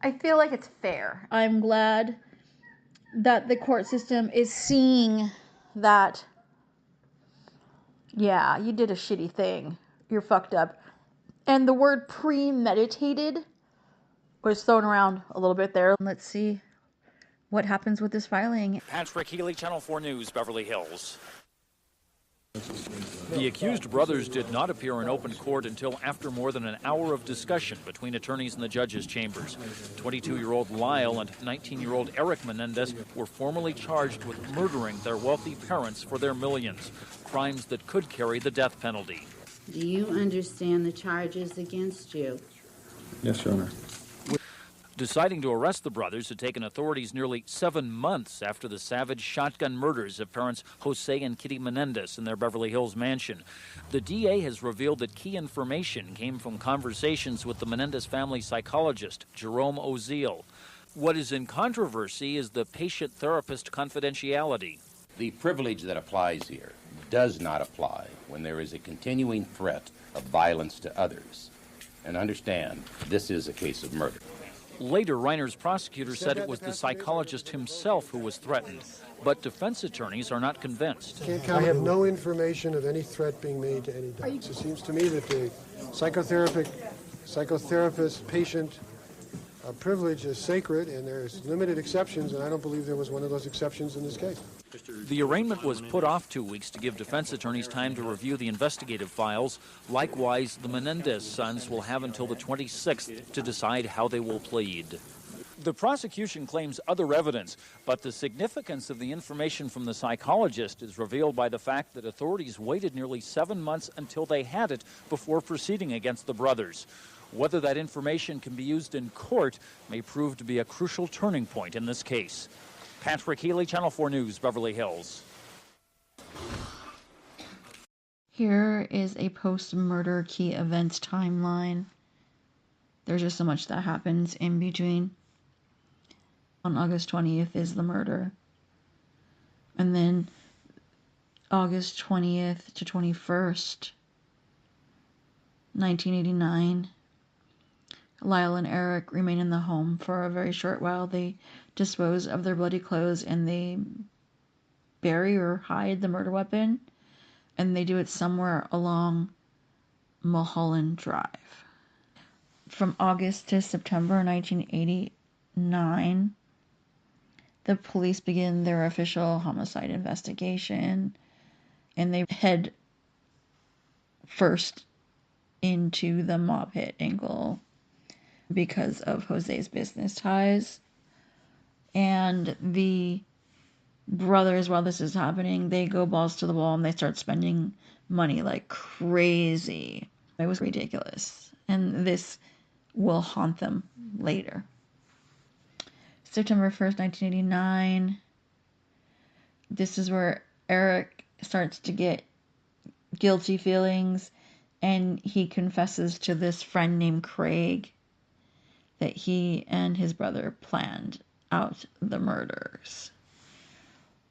I feel like it's fair. I'm glad that the court system is seeing that, yeah, you did a shitty thing. You're fucked up. And the word premeditated was thrown around a little bit there. Let's see what happens with this filing. Patrick Healy, Channel 4 News, Beverly Hills. The accused brothers did not appear in open court until after more than an hour of discussion between attorneys in the judges' chambers. 22-year-old Lyle and 19-year-old Erik Menendez were formally charged with murdering their wealthy parents for their millions, crimes that could carry the death penalty. Do you understand the charges against you? Yes, Your Honor. Deciding to arrest the brothers had taken authorities nearly 7 months after the savage shotgun murders of parents Jose and Kitty Menendez in their Beverly Hills mansion. The DA has revealed that key information came from conversations with the Menendez family psychologist, Jerome Oziel. What is in controversy is the patient-therapist confidentiality. The privilege that applies here does not apply when there is a continuing threat of violence to others. And understand, this is a case of murder. Later, Reiner's prosecutor said it was the psychologist himself who was threatened, but defense attorneys are not convinced. I have no information of any threat being made to any dogs. It seems to me that the psychotherapist patient privilege is sacred, and there's limited exceptions, and I don't believe there was one of those exceptions in this case. The arraignment was put off 2 weeks to give defense attorneys time to review the investigative files. Likewise, the Menendez sons will have until the 26th to decide how they will plead. The prosecution claims other evidence, but the significance of the information from the psychologist is revealed by the fact that authorities waited nearly 7 months until they had it before proceeding against the brothers. Whether that information can be used in court may prove to be a crucial turning point in this case. Patrick Healy, Channel 4 News, Beverly Hills. Here is a post-murder key events timeline. There's just so much that happens in between. On August 20th is the murder. And then August 20th to 21st, 1989, Lyle and Erik remain in the home for a very short while. They dispose of their bloody clothes and they bury or hide the murder weapon, and they do it somewhere along Mulholland Drive. From August to September 1989, the police begin their official homicide investigation, and they head first into the mob hit angle because of Jose's business ties. And the brothers, while this is happening, they go balls to the wall and they start spending money like crazy. It was ridiculous. And this will haunt them later. September 1st, 1989. This is where Erik starts to get guilty feelings, and he confesses to this friend named Craig that he and his brother planned out the murders.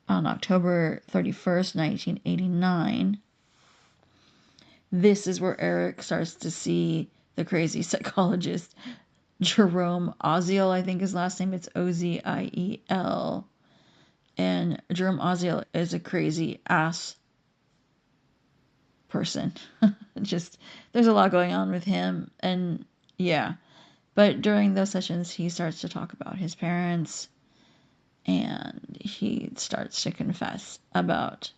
On October 31st, 1989, this is where Erik starts to see the crazy psychologist Jerome Oziel, I think his last name, it's Oziel. And Jerome Oziel is a crazy ass person. Just, there's a lot going on with him, and yeah. But during those sessions, he starts to talk about his parents, and he starts to confess about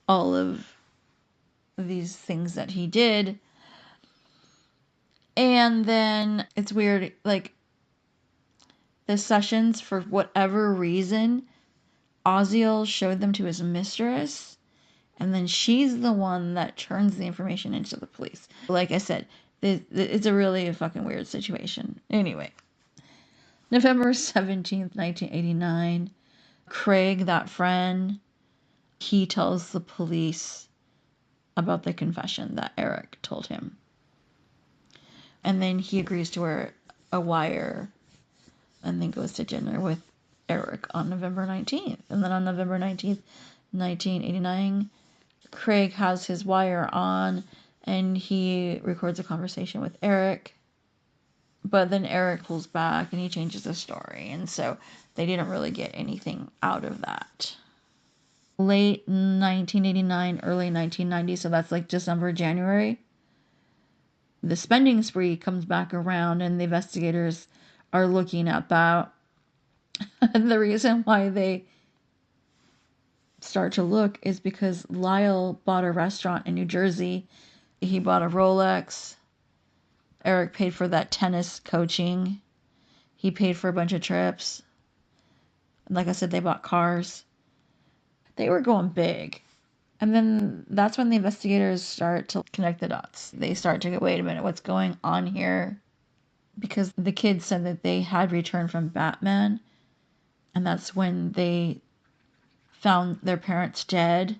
all of these things that he did. And then it's weird, like, the sessions, for whatever reason, Oziel showed them to his mistress, and then she's the one that turns the information into the police. Like I said, It's a really fucking weird situation. Anyway, November 17th, 1989, Craig, that friend, he tells the police about the confession that Erik told him. And then he agrees to wear a wire and then goes to dinner with Erik on November 19th. And then on November 19th, 1989, Craig has his wire on and he records a conversation with Erik. But then Erik pulls back and he changes the story. And so they didn't really get anything out of that. Late 1989, early 1990, so that's like December, January, the spending spree comes back around and the investigators are looking at that. And the reason why they start to look is because Lyle bought a restaurant in New Jersey. He bought a Rolex. Erik paid for that tennis coaching. He paid for a bunch of trips. Like I said, they bought cars. They were going big. And then that's when the investigators start to connect the dots. They start to go, wait a minute, what's going on here? Because the kids said that they had returned from Batman. And that's when they found their parents dead.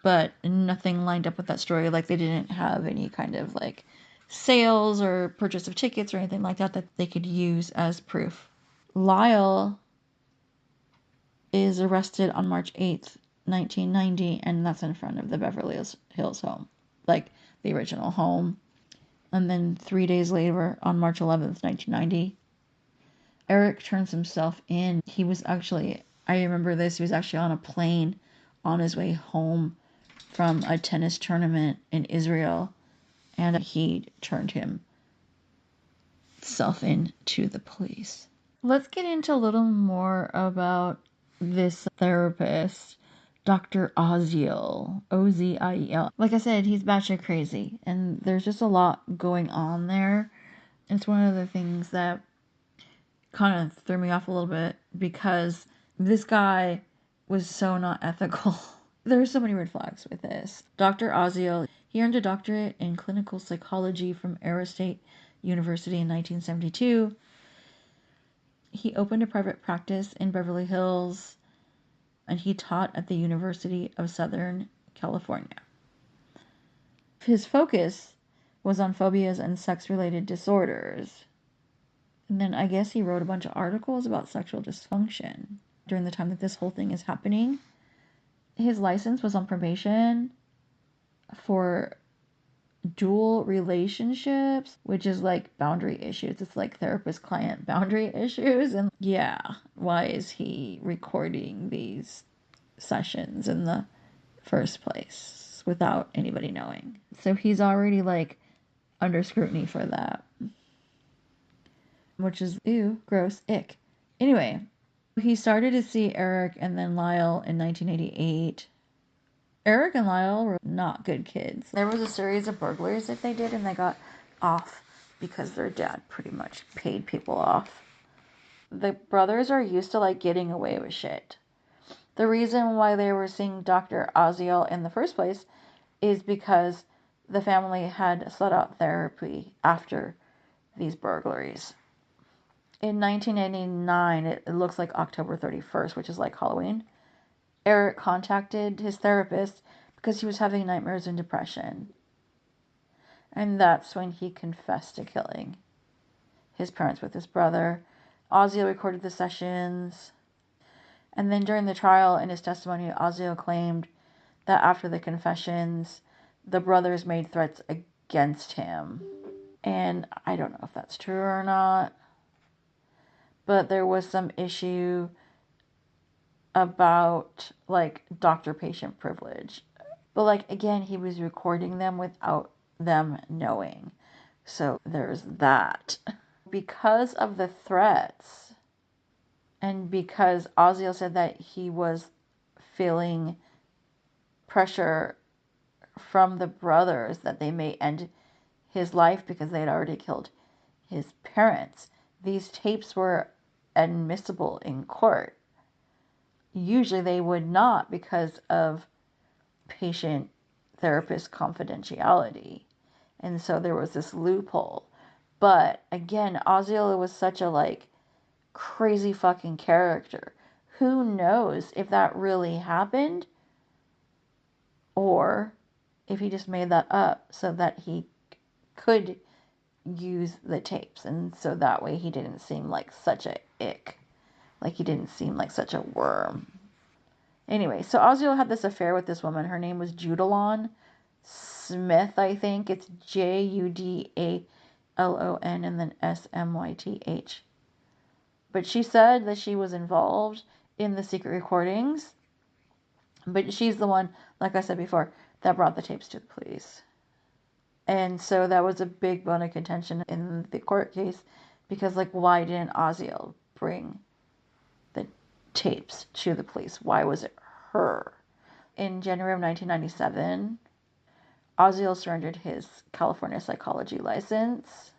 But nothing lined up with that story. Like they didn't have any kind of like sales or purchase of tickets or anything like that that they could use as proof. Lyle is arrested on March 8th, 1990, and that's in front of the Beverly Hills home, like the original home. And then 3 days later, on March 11th, 1990, Erik turns himself in. He was actually, I remember this, he was actually on a plane on his way home from a tennis tournament in Israel, and he turned himself in to the police. Let's get into a little more about this therapist, Dr. Oziel, Oziel. Like I said, he's batshit crazy, and there's just a lot going on there. It's one of the things that kind of threw me off a little bit because this guy was so not ethical. There's so many red flags with this. Dr. Oziel, he earned a doctorate in clinical psychology from Arizona State University in 1972. He opened a private practice in Beverly Hills, and he taught at the University of Southern California. His focus was on phobias and sex-related disorders. And then I guess he wrote a bunch of articles about sexual dysfunction during the time that this whole thing is happening. His license was on probation for dual relationships, which is like boundary issues. It's like therapist-client boundary issues. And yeah, why is he recording these sessions in the first place without anybody knowing? So he's already like under scrutiny for that, which is ew, gross, ick. Anyway, he started to see Erik and then Lyle in 1988. Erik and Lyle were not good kids. There was a series of burglaries that they did, and they got off because their dad pretty much paid people off. The brothers are used to like getting away with shit. The reason why they were seeing Dr. Oziel in the first place is because the family had sought out therapy after these burglaries. In 1989, it looks like October 31st, which is like Halloween, Erik contacted his therapist because he was having nightmares and depression. And that's when he confessed to killing his parents with his brother. Oziel recorded the sessions. And then during the trial, in his testimony, Oziel claimed that after the confessions, the brothers made threats against him. And I don't know if that's true or not, but there was some issue about like doctor-patient privilege. But like, again, he was recording them without them knowing. So there's that. Because of the threats, and because Oziel said that he was feeling pressure from the brothers that they may end his life because they had already killed his parents, these tapes were admissible in court. Usually they would not because of patient-therapist confidentiality. And so there was this loophole. But again, Osceola was such a like crazy fucking character. Who knows if that really happened or if he just made that up so that he could use the tapes. And so that way he didn't seem like such a ick. Like he didn't seem like such a worm. Anyway, so Osceola had this affair with this woman. Her name was Judalon Smith, I think. It's Judalon and then Smyth. But she said that she was involved in the secret recordings. But she's the one, like I said before, that brought the tapes to the police. And so that was a big bone of contention in the court case. Because, like, why didn't Osceola bring the tapes to the police? Why was it her? In January of 1997, Osceola surrendered his California psychology license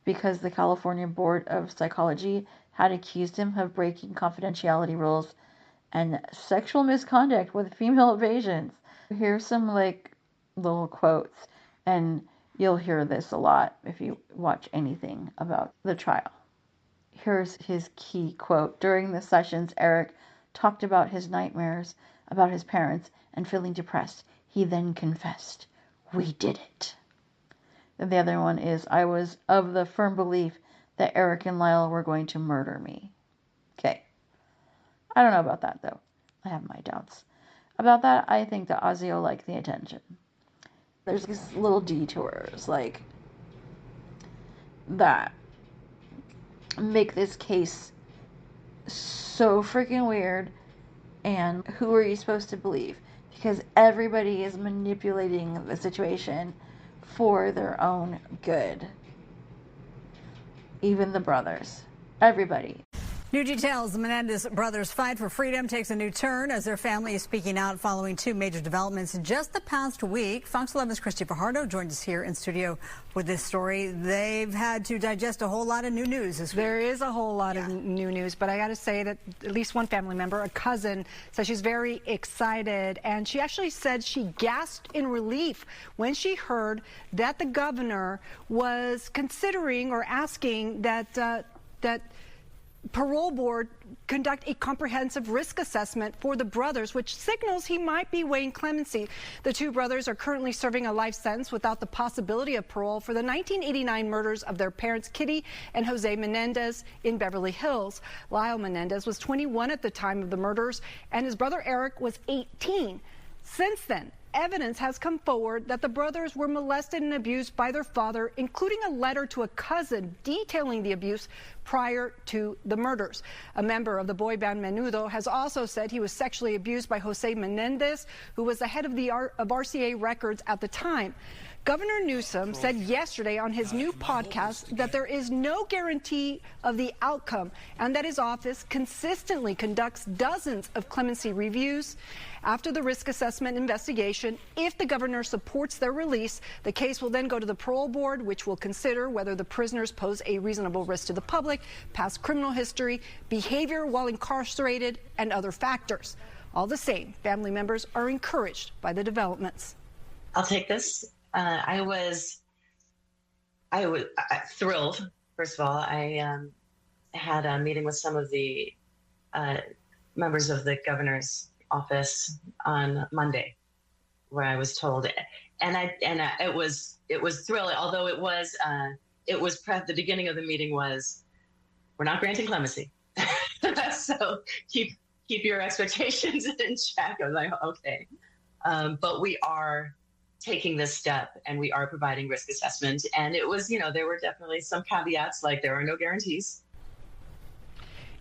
because the California Board of Psychology had accused him of breaking confidentiality rules and sexual misconduct with female patients. Here's some like little quotes, and you'll hear this a lot if you watch anything about the trial. Here's his key quote. During the sessions, Erik talked about his nightmares, about his parents, and feeling depressed. He then confessed, "We did it." And the other one is, "I was of the firm belief that Erik and Lyle were going to murder me." Okay. I don't know about that, though. I have my doubts. About that, I think that Osceola liked the attention. There's these little detours, like, that make this case so freaking weird. And who are you supposed to believe? Because everybody is manipulating the situation for their own good. Even the brothers. Everybody. New details. The Menendez brothers' fight for freedom takes a new turn as their family is speaking out following two major developments in just the past week. Fox 11's Christy Fajardo joins us here in studio with this story. They've had to digest a whole lot of new news this week. There is a whole lot of new news, but I got to say that at least one family member, a cousin, says she's very excited, and she actually said she gasped in relief when she heard that the governor was considering or asking that parole board conduct a comprehensive risk assessment for the brothers, which signals he might be weighing clemency. The two brothers are currently serving a life sentence without the possibility of parole for the 1989 murders of their parents, Kitty and Jose Menendez, in Beverly Hills. Lyle Menendez was 21 at the time of the murders, and his brother Erik was 18. Since then, evidence has come forward that the brothers were molested and abused by their father, including a letter to a cousin detailing the abuse prior to the murders. A member of the boy band Menudo has also said he was sexually abused by Jose Menendez, who was the head of RCA Records at the time. Governor Newsom said yesterday on his new podcast that there is no guarantee of the outcome and that his office consistently conducts dozens of clemency reviews. After the risk assessment investigation, if the governor supports their release, the case will then go to the parole board, which will consider whether the prisoners pose a reasonable risk to the public, past criminal history, behavior while incarcerated, and other factors. All the same, family members are encouraged by the developments. I'll take this. I was thrilled. First of all, I had a meeting with some of the members of the governor's office on Monday, where I was told, it was thrilling. Although the beginning of the meeting was, we're not granting clemency, so keep your expectations in check. I was like, okay, but we are taking this step and we are providing risk assessment. And it was, there were definitely some caveats, like there are no guarantees.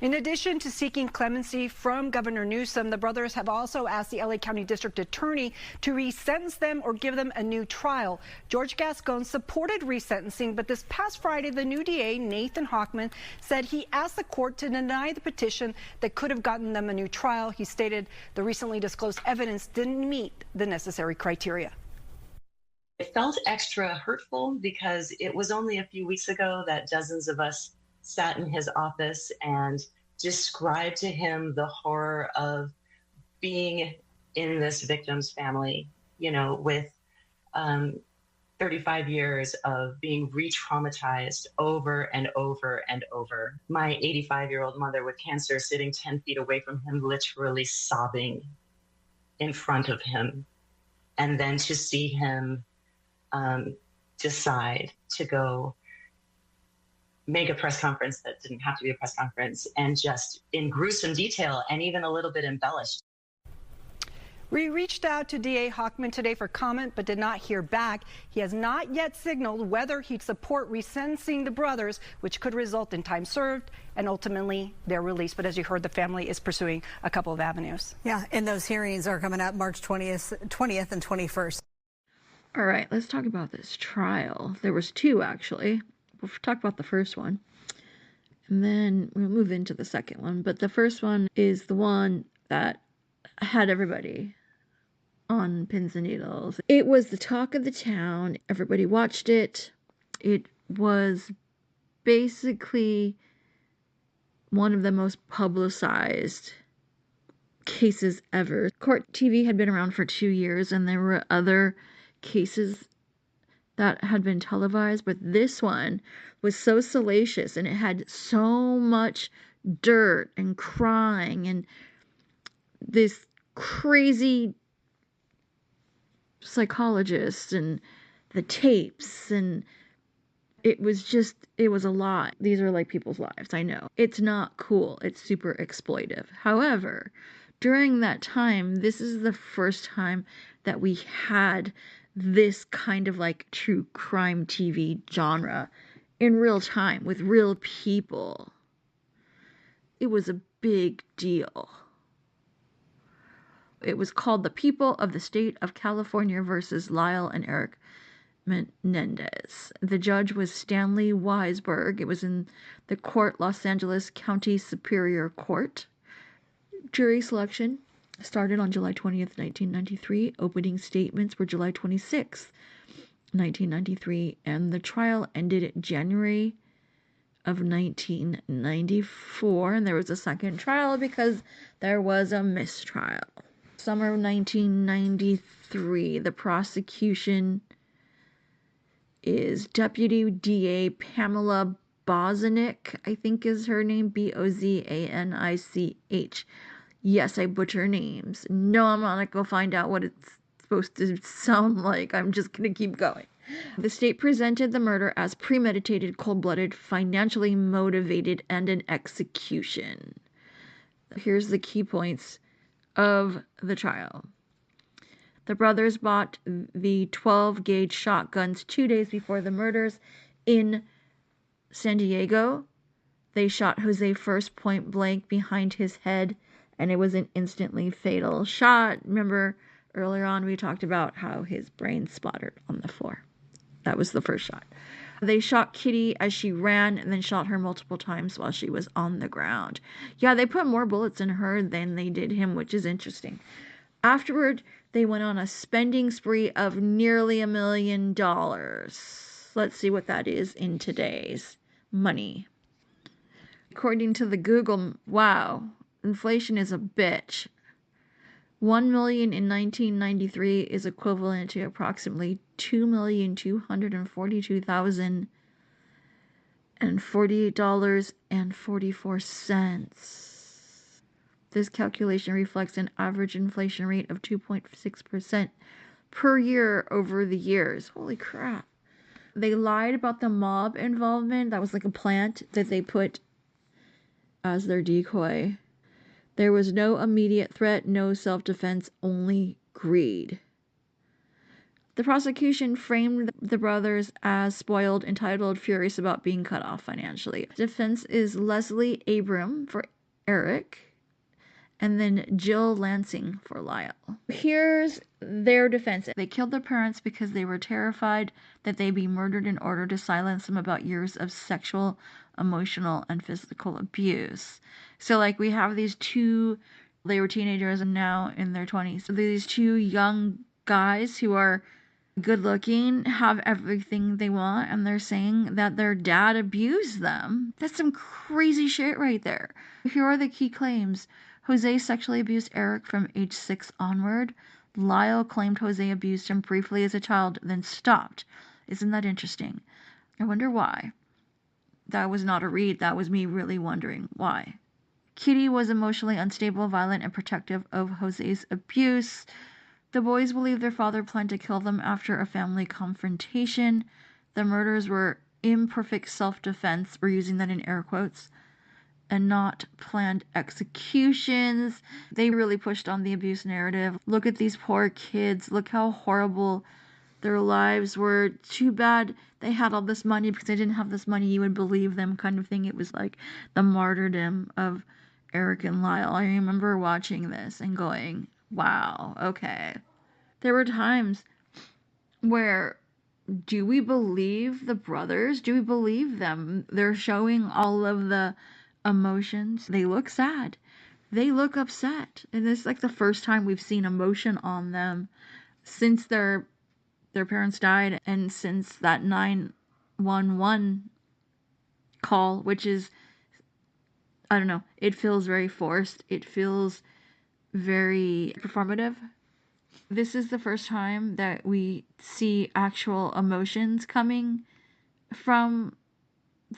In addition to seeking clemency from Governor Newsom, the brothers have also asked the LA County District Attorney to resentence them or give them a new trial. George Gascon supported resentencing, but this past Friday, the new DA, Nathan Hochman, said he asked the court to deny the petition that could have gotten them a new trial. He stated the recently disclosed evidence didn't meet the necessary criteria. It felt extra hurtful because it was only a few weeks ago that dozens of us sat in his office and described to him the horror of being in this victim's family, with 35 years of being re-traumatized over and over and over. My 85-year-old mother with cancer sitting 10 feet away from him, literally sobbing in front of him. And then to see him decide to go make a press conference that didn't have to be a press conference, and just in gruesome detail and even a little bit embellished. We reached out to DA Hochman today for comment, but did not hear back. He has not yet signaled whether he'd support resentencing the brothers, which could result in time served and ultimately their release. But as you heard, the family is pursuing a couple of avenues. Yeah, and those hearings are coming up March 20th and 21st. All right, let's talk about this trial. There was two, actually. We'll talk about the first one, and then we'll move into the second one. But the first one is the one that had everybody on pins and needles. It was the talk of the town. Everybody watched it. It was basically one of the most publicized cases ever. Court TV had been around for 2 years, and there were other cases that had been televised, but this one was so salacious, and it had so much dirt and crying and this crazy psychologist and the tapes, and it was a lot. These are like people's lives. I know it's not cool. It's super exploitive. However, during that time, this is the first time that we had this kind of like true crime TV genre in real time with real people. It was a big deal. It was called The People of the State of California versus Lyle and Erik Menendez. The judge was Stanley Weisberg. It was in the court, Los Angeles County Superior Court. Jury selection started on July 20th, 1993. Opening statements were July 26th, 1993. And the trial ended January of 1994. And there was a second trial because there was a mistrial. Summer of 1993, the prosecution is Deputy DA Pamela Bozanic, I think is her name, Bozanich. Yes, I butcher names. No, I'm not going to go find out what it's supposed to sound like. I'm just going to keep going. The state presented the murder as premeditated, cold-blooded, financially motivated, and an execution. Here's the key points of the trial. The brothers bought the 12-gauge shotguns 2 days before the murders in San Diego. They shot Jose first point blank behind his head, and it was an instantly fatal shot. Remember, earlier on we talked about how his brain splattered on the floor. That was the first shot. They shot Kitty as she ran and then shot her multiple times while she was on the ground. Yeah, they put more bullets in her than they did him, which is interesting. Afterward, they went on a spending spree of nearly $1 million. Let's see what that is in today's money. According to the Google, wow, inflation is a bitch. 1 million in 1993 is equivalent to approximately $2,242,048.44. This calculation reflects an average inflation rate of 2.6% per year over the years. Holy crap. They lied about the mob involvement. That was like a plant that they put as their decoy. There was no immediate threat, no self-defense, only greed. The prosecution framed the brothers as spoiled, entitled, furious about being cut off financially. Defense is Leslie Abram for Erik, and then Jill Lansing for Lyle. Here's their defense. They killed their parents because they were terrified that they'd be murdered in order to silence them about years of sexual, emotional, and physical abuse. So, like, we have these two, they were teenagers and now in their 20s. So these two young guys who are good looking, have everything they want, and they're saying that their dad abused them. That's some crazy shit right there. Here are the key claims. Jose sexually abused Erik from age 6 onward. Lyle claimed Jose abused him briefly as a child, then stopped. Isn't that interesting? I wonder why. That was not a read. That was me really wondering why. Kitty was emotionally unstable, violent, and protective of Jose's abuse. The boys believe their father planned to kill them after a family confrontation. The murders were imperfect self-defense, we're using that in air quotes, and not planned executions. They really pushed on the abuse narrative. Look at these poor kids. Look how horrible their lives were. Too bad they had all this money, because they didn't have this money, you would believe them, kind of thing. It was like the martyrdom of Erik and Lyle. I remember watching this and going, wow, okay. There were times where, do we believe the brothers? Do we believe them? They're showing all of the emotions. They look sad. They look upset. And it's like the first time we've seen emotion on them since their parents died, and since that 911 call, which is, I don't know, it feels very forced. It feels very performative. This is the first time that we see actual emotions coming from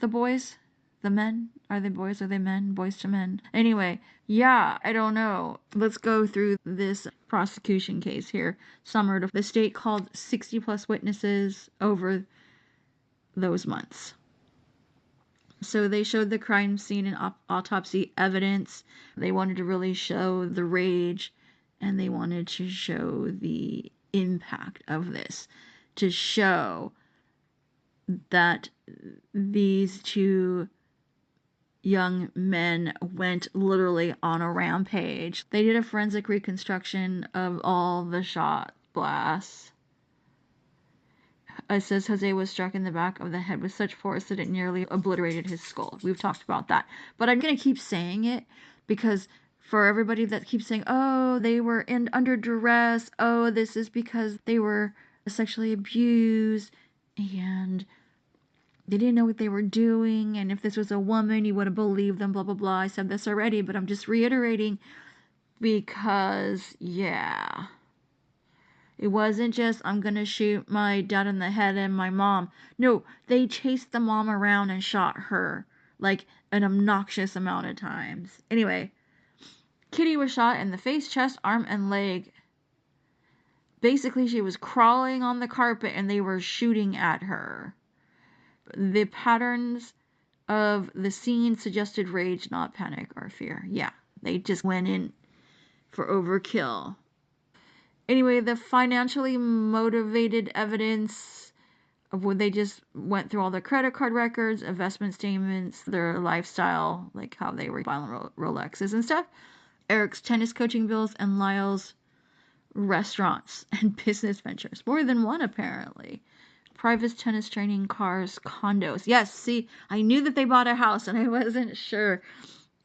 the boys. The men. Are they boys? Are they men? Boys to men. Anyway, yeah, I don't know. Let's go through this prosecution case here. Summarized. The state called 60 plus witnesses over those months. So they showed the crime scene and autopsy evidence. They wanted to really show the rage, and they wanted to show the impact of this, to show that these two young men went literally on a rampage. They did a forensic reconstruction of all the shot blasts. It says Jose was struck in the back of the head with such force that it nearly obliterated his skull. We've talked about that. But I'm going to keep saying it, because for everybody that keeps saying, oh, they were under duress, oh, this is because they were sexually abused, and they didn't know what they were doing, and if this was a woman, you would have believed them, blah, blah, blah. I said this already, but I'm just reiterating, because, yeah. It wasn't just, I'm going to shoot my dad in the head and my mom. No, they chased the mom around and shot her, like, an obnoxious amount of times. Anyway, Kitty was shot in the face, chest, arm, and leg. Basically, she was crawling on the carpet, and they were shooting at her. The patterns of the scene suggested rage, not panic or fear. Yeah, they just went in for overkill. Anyway, the financially motivated evidence of when they just went through all the credit card records, investment statements, their lifestyle, like how they were buying Rolexes and stuff, Erik's tennis coaching bills, and Lyle's restaurants and business ventures. More than one, apparently. Private tennis training, cars, condos. Yes, see, I knew that they bought a house, and I wasn't sure.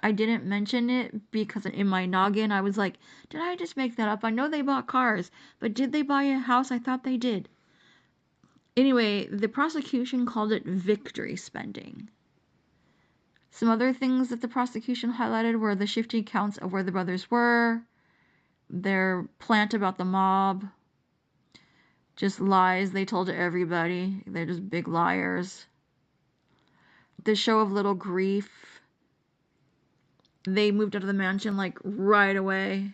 I didn't mention it because in my noggin, I was like, did I just make that up? I know they bought cars, but did they buy a house? I thought they did. Anyway, the prosecution called it victory spending. Some other things that the prosecution highlighted were the shifting counts of where the brothers were, their plant about the mob, just lies they told to everybody. They're just big liars. The show of little grief. They moved out of the mansion like right away.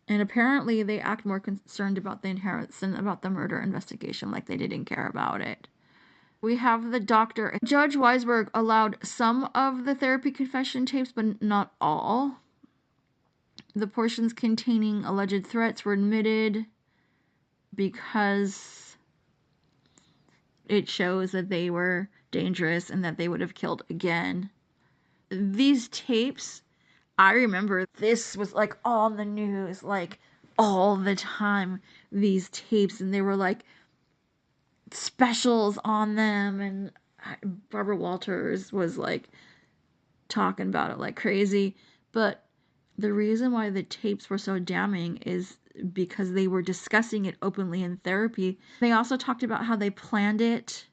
And apparently they act more concerned about the inheritance than about the murder investigation, like they didn't care about it. We have the doctor. Judge Weisberg allowed some of the therapy confession tapes, but not all. The portions containing alleged threats were admitted because it shows that they were dangerous and that they would have killed again. These tapes, I remember this was like on the news, like all the time, these tapes, and they were like specials on them, and Barbara Walters was like talking about it like crazy. But the reason why the tapes were so damning is because they were discussing it openly in therapy. They also talked about how they planned it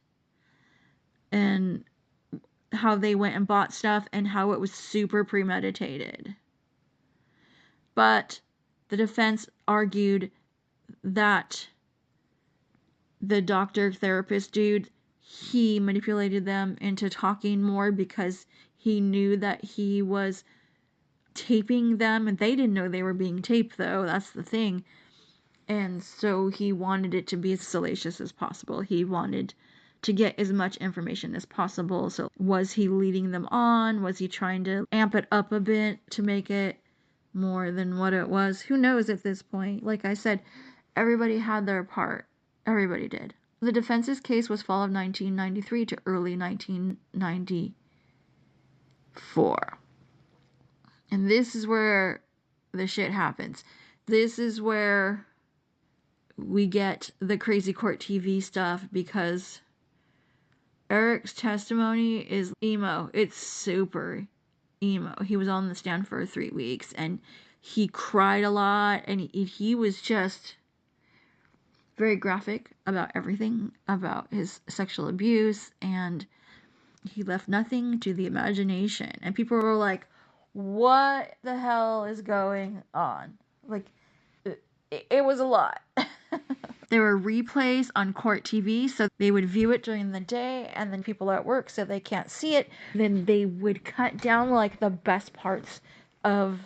and how they went and bought stuff and how it was super premeditated. But The defense argued that the doctor therapist dude, he manipulated them into talking more because he knew that he was taping them, and they didn't know they were being taped, though. That's the thing. And so he wanted it to be as salacious as possible. He wanted to get as much information as possible. So was he leading them on? Was he trying to amp it up a bit to make it more than what it was? Who knows at this point? Like I said, everybody had their part. Everybody did. The defense's case was fall of 1993 to early 1994. And this is where the shit happens. This is where we get the crazy court TV stuff, because Erik's testimony is emo. It's super emo. He was on the stand for 3 weeks and he cried a lot, and he was just very graphic about everything, about his sexual abuse, and he left nothing to the imagination. And people were like, what the hell is going on? Like, it was a lot. There were replays on court TV, so they would view it during the day, and then people are at work, so they can't see it. Then they would cut down like the best parts of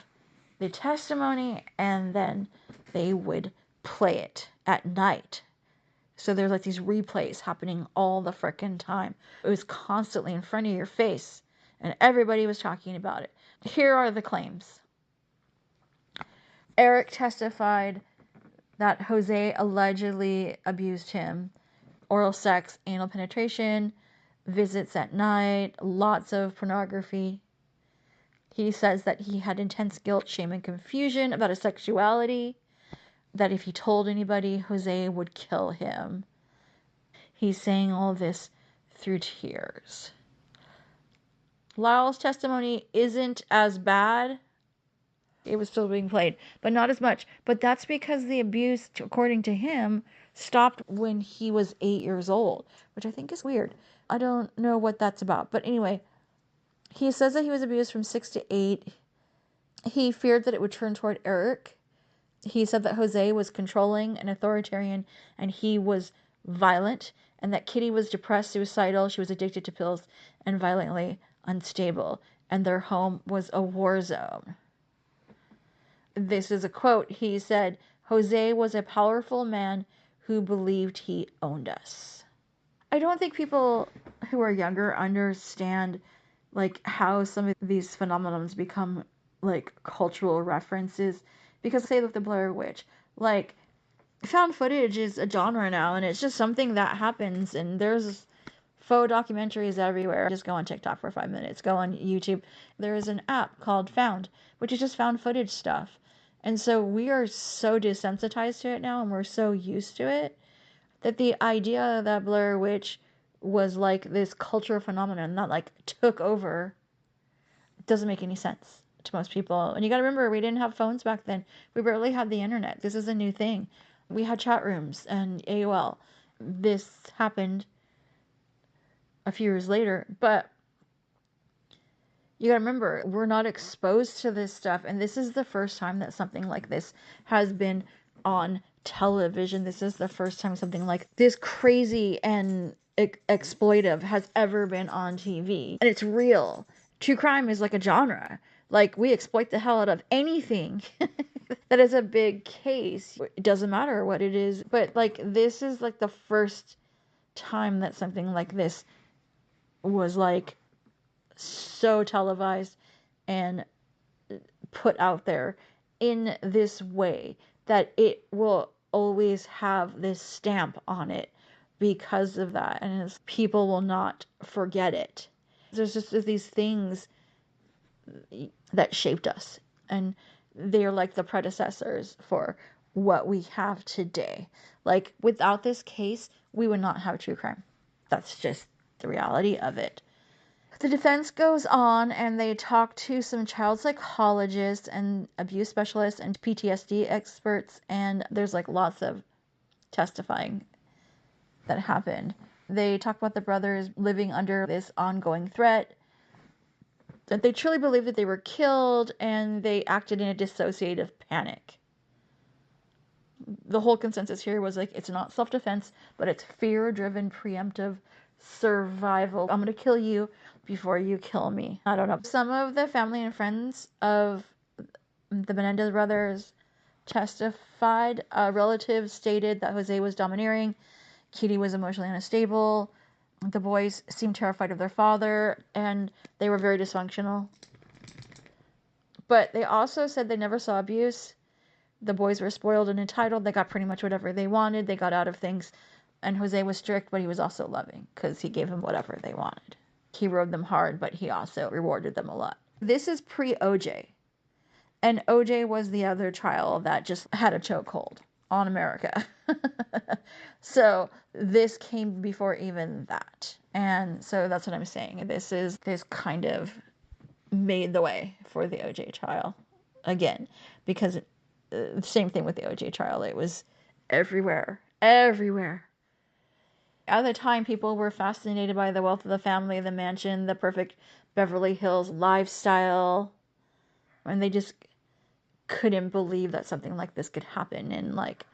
the testimony, and then they would play it at night. So there's like these replays happening all the frickin' time. It was constantly in front of your face, and everybody was talking about it. Here are the claims. Erik testified that Jose allegedly abused him. Oral sex, anal penetration, visits at night, lots of pornography. He says that he had intense guilt, shame, and confusion about his sexuality, that if he told anybody, Jose would kill him. He's saying all this through tears. Lyle's testimony isn't as bad. It was still being played, but not as much. But that's because the abuse, according to him, stopped when he was 8 years old, which I think is weird. I don't know what that's about. But anyway, he says that he was abused from 6 to 8. He feared that it would turn toward Erik. He said that Jose was controlling and authoritarian, and he was violent, and that Kitty was depressed, suicidal, she was addicted to pills, and violently unstable, and their home was a war zone. This is a quote. He said, Jose was a powerful man who believed he owned us. I don't think people who are younger understand like how some of these phenomenons become like cultural references, because say with the Blair Witch, like found footage is a genre now, and it's just something that happens, and there's faux documentaries everywhere. Just go on TikTok for 5 minutes, go on YouTube. There is an app called Found, which is just found footage stuff. And so we are so desensitized to it now, and we're so used to it, that the idea that Blair Witch was like this cultural phenomenon that like took over doesn't make any sense to most people. And you got to remember, we didn't have phones back then. We barely had the internet. This is a new thing. We had chat rooms and AOL. This happened a few years later, but you gotta remember, we're not exposed to this stuff, and this is the first time that something like this has been on television. This is the first time something like this crazy and exploitive has ever been on TV, and it's real. True crime is like a genre. Like, we exploit the hell out of anything that is a big case. It doesn't matter what it is, but like this is like the first time that something like this was like so televised and put out there in this way, that it will always have this stamp on it because of that, and people will not forget it. There's just these things that shaped us, and they're like the predecessors for what we have today. Like, without this case, we would not have true crime. That's just the reality of it. The defense goes on, and they talk to some child psychologists and abuse specialists and PTSD experts, and there's like lots of testifying that happened. They talk about the brothers living under this ongoing threat, that they truly believe that they were killed, and they acted in a dissociative panic. the whole consensus here was like, it's not self-defense, but it's fear-driven preemptive survival. I'm going to kill you before you kill me. I don't know. Some of the family and friends of the Menendez brothers testified. Relatives stated that Jose was domineering, Kitty was emotionally unstable, the boys seemed terrified of their father, and they were very dysfunctional. But they also said they never saw abuse. The boys were spoiled and entitled. They got pretty much whatever they wanted. They got out of things. And Jose was strict, but he was also loving because he gave them whatever they wanted. He rode them hard, but he also rewarded them a lot. This is pre-OJ. And OJ was the other trial that just had a chokehold on America. So this came before even that. And so that's what I'm saying. This kind of made the way for the OJ trial again, because same thing with the OJ trial. It was everywhere. At the time, people were fascinated by the wealth of the family, the mansion, the perfect Beverly Hills lifestyle. And they just couldn't believe that something like this could happen in like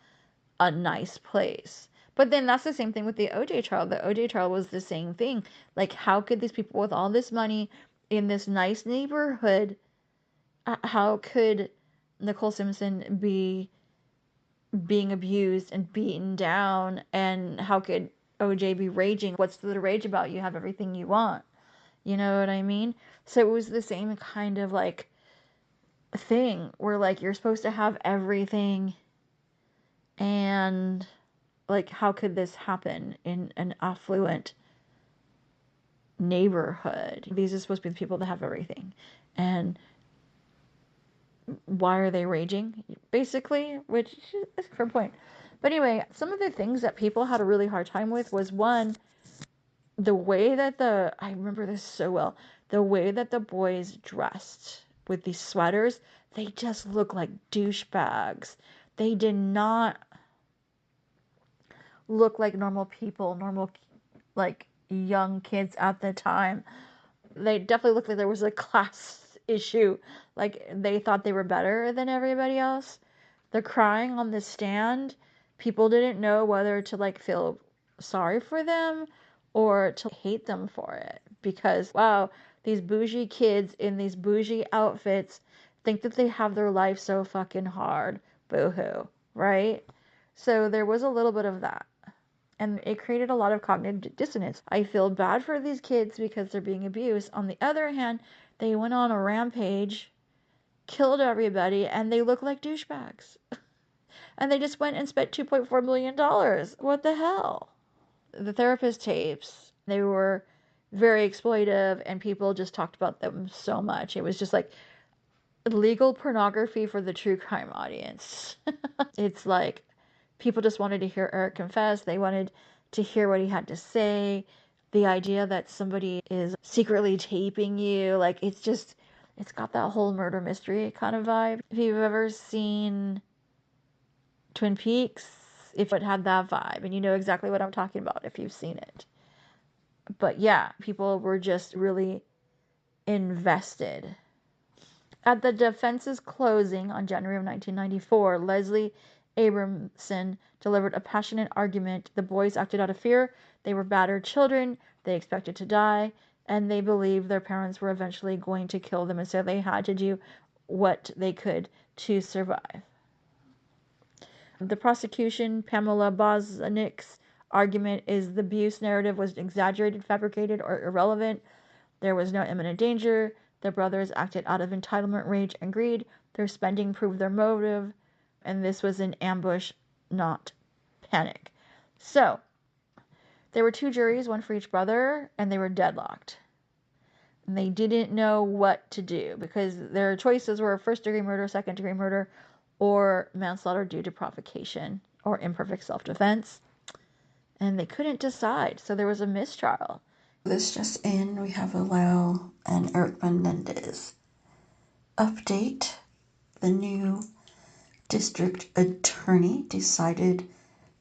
a nice place. But then that's the same thing with the OJ trial. The OJ trial was the same thing. Like, how could these people with all this money in this nice neighborhood, how could Nicole Simpson be being abused and beaten down? And how could OJ be raging? What's the rage about? You have everything you want. You know what I mean? So it was the same kind of like thing where like you're supposed to have everything, and like how could this happen in an affluent neighborhood? These are supposed to be the people that have everything, and why are they raging basically, which is a fair point. But anyway, some of the things that people had a really hard time with was, one, the way that I remember this so well, the way that the boys dressed with these sweaters. They just look like douchebags. They did not look like normal people, normal, like, young kids at the time. They definitely looked like there was a class issue. Like, they thought they were better than everybody else. They're crying on the stand. People didn't know whether to, like, feel sorry for them or to hate them for it. Because, wow, these bougie kids in these bougie outfits think that they have their life so fucking hard. Boo-hoo, right? So there was a little bit of that. And it created a lot of cognitive dissonance. I feel bad for these kids because they're being abused. On the other hand, they went on a rampage, killed everybody, and they look like douchebags. And they just went and spent $2.4 million. What the hell? The therapist tapes, they were very exploitive, and people just talked about them so much. It was just like legal pornography for the true crime audience. It's like people just wanted to hear Erik confess. They wanted to hear what he had to say. The idea that somebody is secretly taping you, like, it's got that whole murder mystery kind of vibe. If you've ever seen Twin Peaks, if it had that vibe, and you know exactly what I'm talking about if you've seen it. But yeah, people were just really invested. At the defense's closing on January of 1994, Leslie Abramson delivered a passionate argument. The boys acted out of fear. They were battered children. They expected to die, and they believed their parents were eventually going to kill them, and so they had to do what they could to survive. The prosecution, Pamela Bosnick's argument is the abuse narrative was exaggerated, fabricated, or irrelevant. There was no imminent danger. The brothers acted out of entitlement, rage, and greed. Their spending proved their motive, and this was an ambush, not panic. So, there were two juries, one for each brother, and they were deadlocked. And they didn't know what to do because their choices were first-degree murder, second-degree murder, or manslaughter due to provocation or imperfect self-defense. And they couldn't decide, so there was a mistrial. This just in, we have a Lyle and Erik Menendez update. The new district attorney decided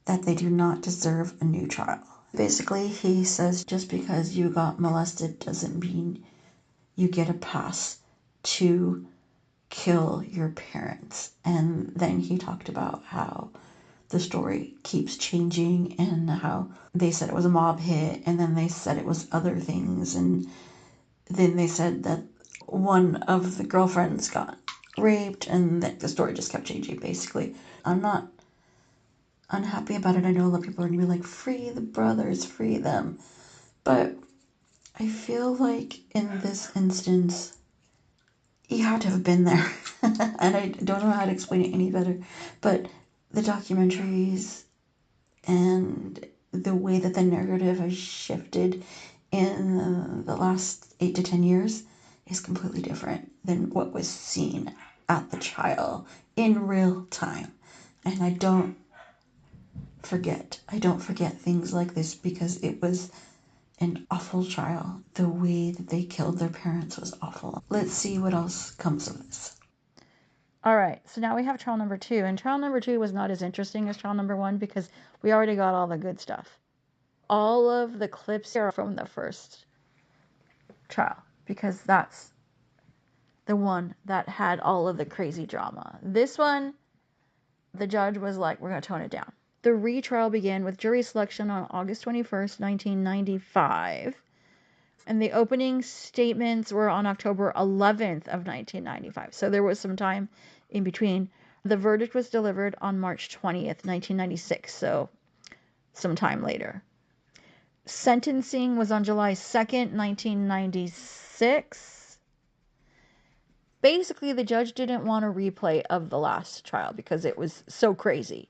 that they do not deserve a new trial. Basically, he says just because you got molested doesn't mean you get a pass to kill your parents. And then he talked about how the story keeps changing, and how they said it was a mob hit, and then they said it was other things, and then they said that one of the girlfriends got raped, and that the story just kept changing, basically. I'm not unhappy about it. I know a lot of people are going to be like, free the brothers, free them. But I feel like in this instance, you had to have been there. And I don't know how to explain it any better. But the documentaries and the way that the narrative has shifted in the last 8 to 10 years is completely different than what was seen at the trial in real time. And I don't forget things like this, because it was an awful trial. The way that they killed their parents was awful. Let's see what else comes of this. All right, so now we have trial number 2, and trial number 2 was not as interesting as trial number 1 because we already got all the good stuff. All of the clips are from the first trial because that's the one that had all of the crazy drama. This one, the judge was like, we're going to tone it down. The retrial began with jury selection on August 21st, 1995. And the opening statements were on October 11th of 1995. So there was some time in between. The verdict was delivered on March 20th, 1996. So some time later. Sentencing was on July 2nd, 1996. Basically, the judge didn't want a replay of the last trial because it was so crazy.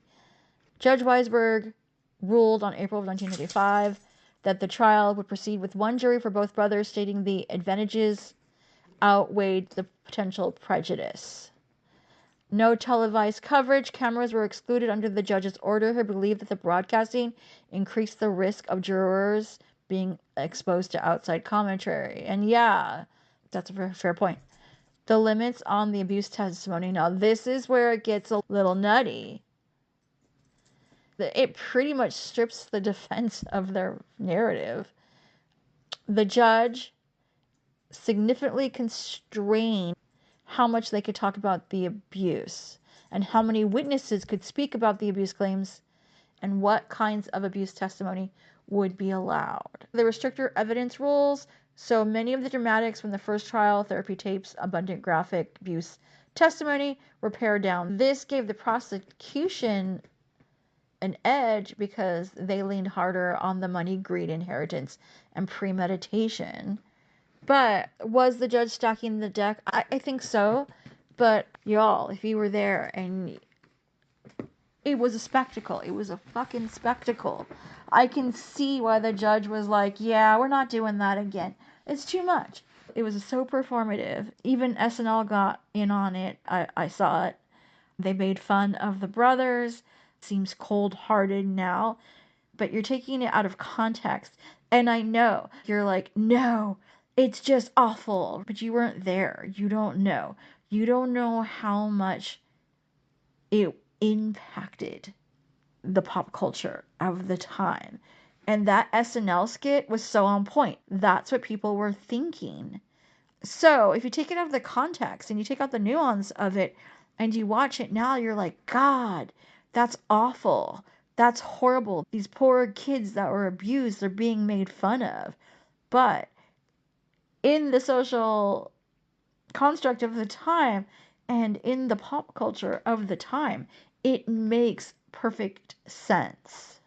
Judge Weisberg ruled on April of 1995 that the trial would proceed with one jury for both brothers, stating the advantages outweighed the potential prejudice. No televised coverage. Cameras were excluded under the judge's order, who believed that the broadcasting increased the risk of jurors being exposed to outside commentary. And yeah, that's a very fair point. The limits on the abuse testimony. Now, this is where it gets a little nutty. It pretty much strips the defense of their narrative. The judge significantly constrained how much they could talk about the abuse and how many witnesses could speak about the abuse claims and what kinds of abuse testimony would be allowed. There were stricter evidence rules, so many of the dramatics from the first trial, therapy tapes, abundant graphic abuse testimony were pared down. This gave the prosecution an edge because they leaned harder on the money, greed, inheritance, and premeditation. But was the judge stacking the deck? I think so. But y'all, if you were there, and it was a spectacle. It was a fucking spectacle. I can see why the judge was like, yeah, we're not doing that again. It's too much. It was so performative. Even SNL got in on it. I saw it. They made fun of the brothers. Seems cold-hearted now, but you're taking it out of context. And I know you're like, no, it's just awful, but you weren't there. You don't know. You don't know how much it impacted the pop culture of the time. And that SNL skit was so on point. That's what people were thinking. So if you take it out of the context and you take out the nuance of it and you watch it now, you're like, God, that's awful. That's horrible. These poor kids that were abused, they're being made fun of. But in the social construct of the time and in the pop culture of the time, it makes perfect sense.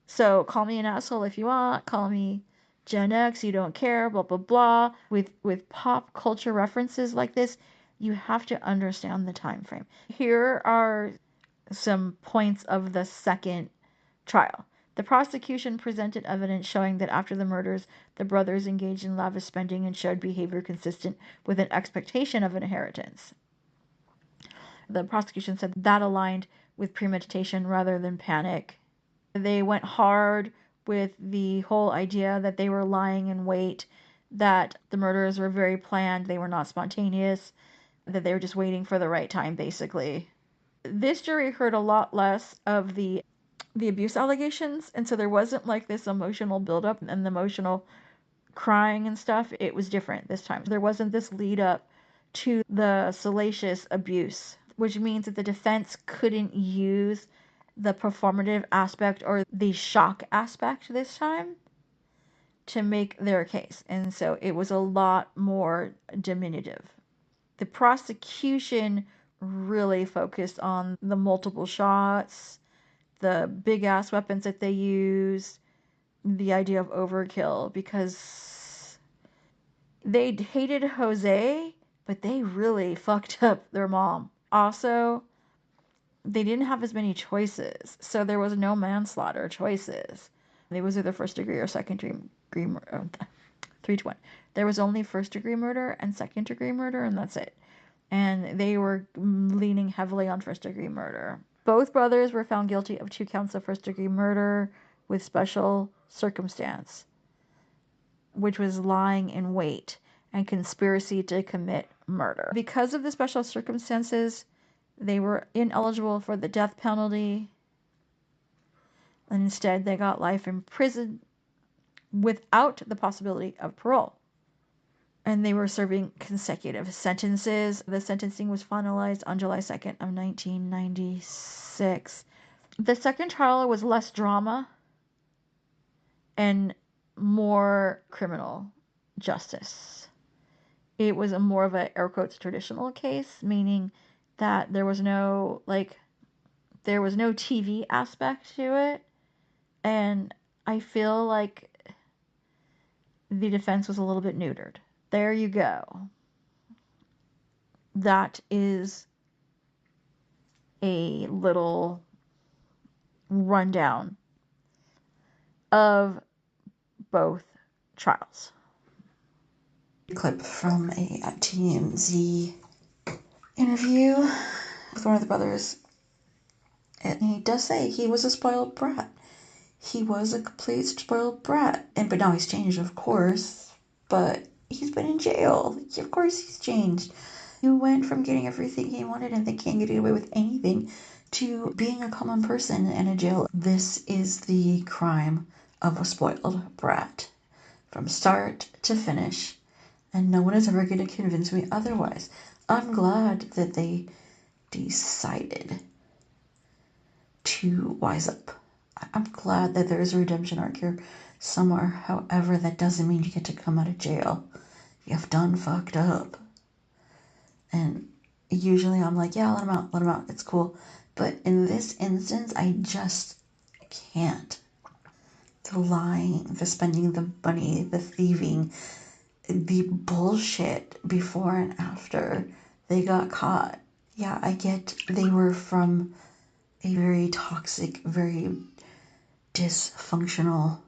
So call me an asshole if you want. Call me Gen X, you don't care, blah, blah, blah. With pop culture references like this, you have to understand the time frame. Here are some points of the second trial. The prosecution presented evidence showing that after the murders, the brothers engaged in lavish spending and showed behavior consistent with an expectation of inheritance. The prosecution said that aligned with premeditation rather than panic. They went hard with the whole idea that they were lying in wait, that the murders were very planned, they were not spontaneous, that they were just waiting for the right time, basically. This jury heard a lot less of the abuse allegations, and so there wasn't like this emotional buildup and the emotional crying and stuff. It was different this time. There wasn't this lead up to the salacious abuse, which means that the defense couldn't use the performative aspect or the shock aspect this time to make their case. And so it was a lot more diminutive. The prosecution really focused on the multiple shots, the big ass weapons that they used, the idea of overkill, because they hated Jose, but they really fucked up their mom. Also, they didn't have as many choices, so there was no manslaughter choices. It was either first degree or second degree murder. 3 to 1. There was only first degree murder and second degree murder, and that's it. And they were leaning heavily on first degree murder. Both brothers were found guilty of 2 counts of first degree murder with special circumstance, which was lying in wait and conspiracy to commit murder. Because of the special circumstances, they were ineligible for the death penalty. Instead, they got life in prison without the possibility of parole. And they were serving consecutive sentences. The sentencing was finalized on July 2nd of 1996. The second trial was less drama and more criminal justice. It was more of a air quotes traditional case, meaning that there was no TV aspect to it. And I feel like the defense was a little bit neutered. There you go. That is a little rundown of both trials. Clip from a TMZ interview with one of the brothers. And he does say he was a spoiled brat. He was a complete spoiled brat. But now he's changed, of course. But he's been in jail. Of course he's changed. He went from getting everything he wanted and thinking getting away with anything to being a common person in a jail. This is the crime of a spoiled brat. From start to finish. And no one is ever going to convince me otherwise. I'm glad that they decided to wise up. I'm glad that there is a redemption arc here somewhere. However, that doesn't mean you get to come out of jail. You've done fucked up. And usually I'm like, yeah, let him out, it's cool. But in this instance, I just can't. The lying, the spending the money, the thieving, the bullshit before and after they got caught. Yeah, I get they were from a very toxic, very dysfunctional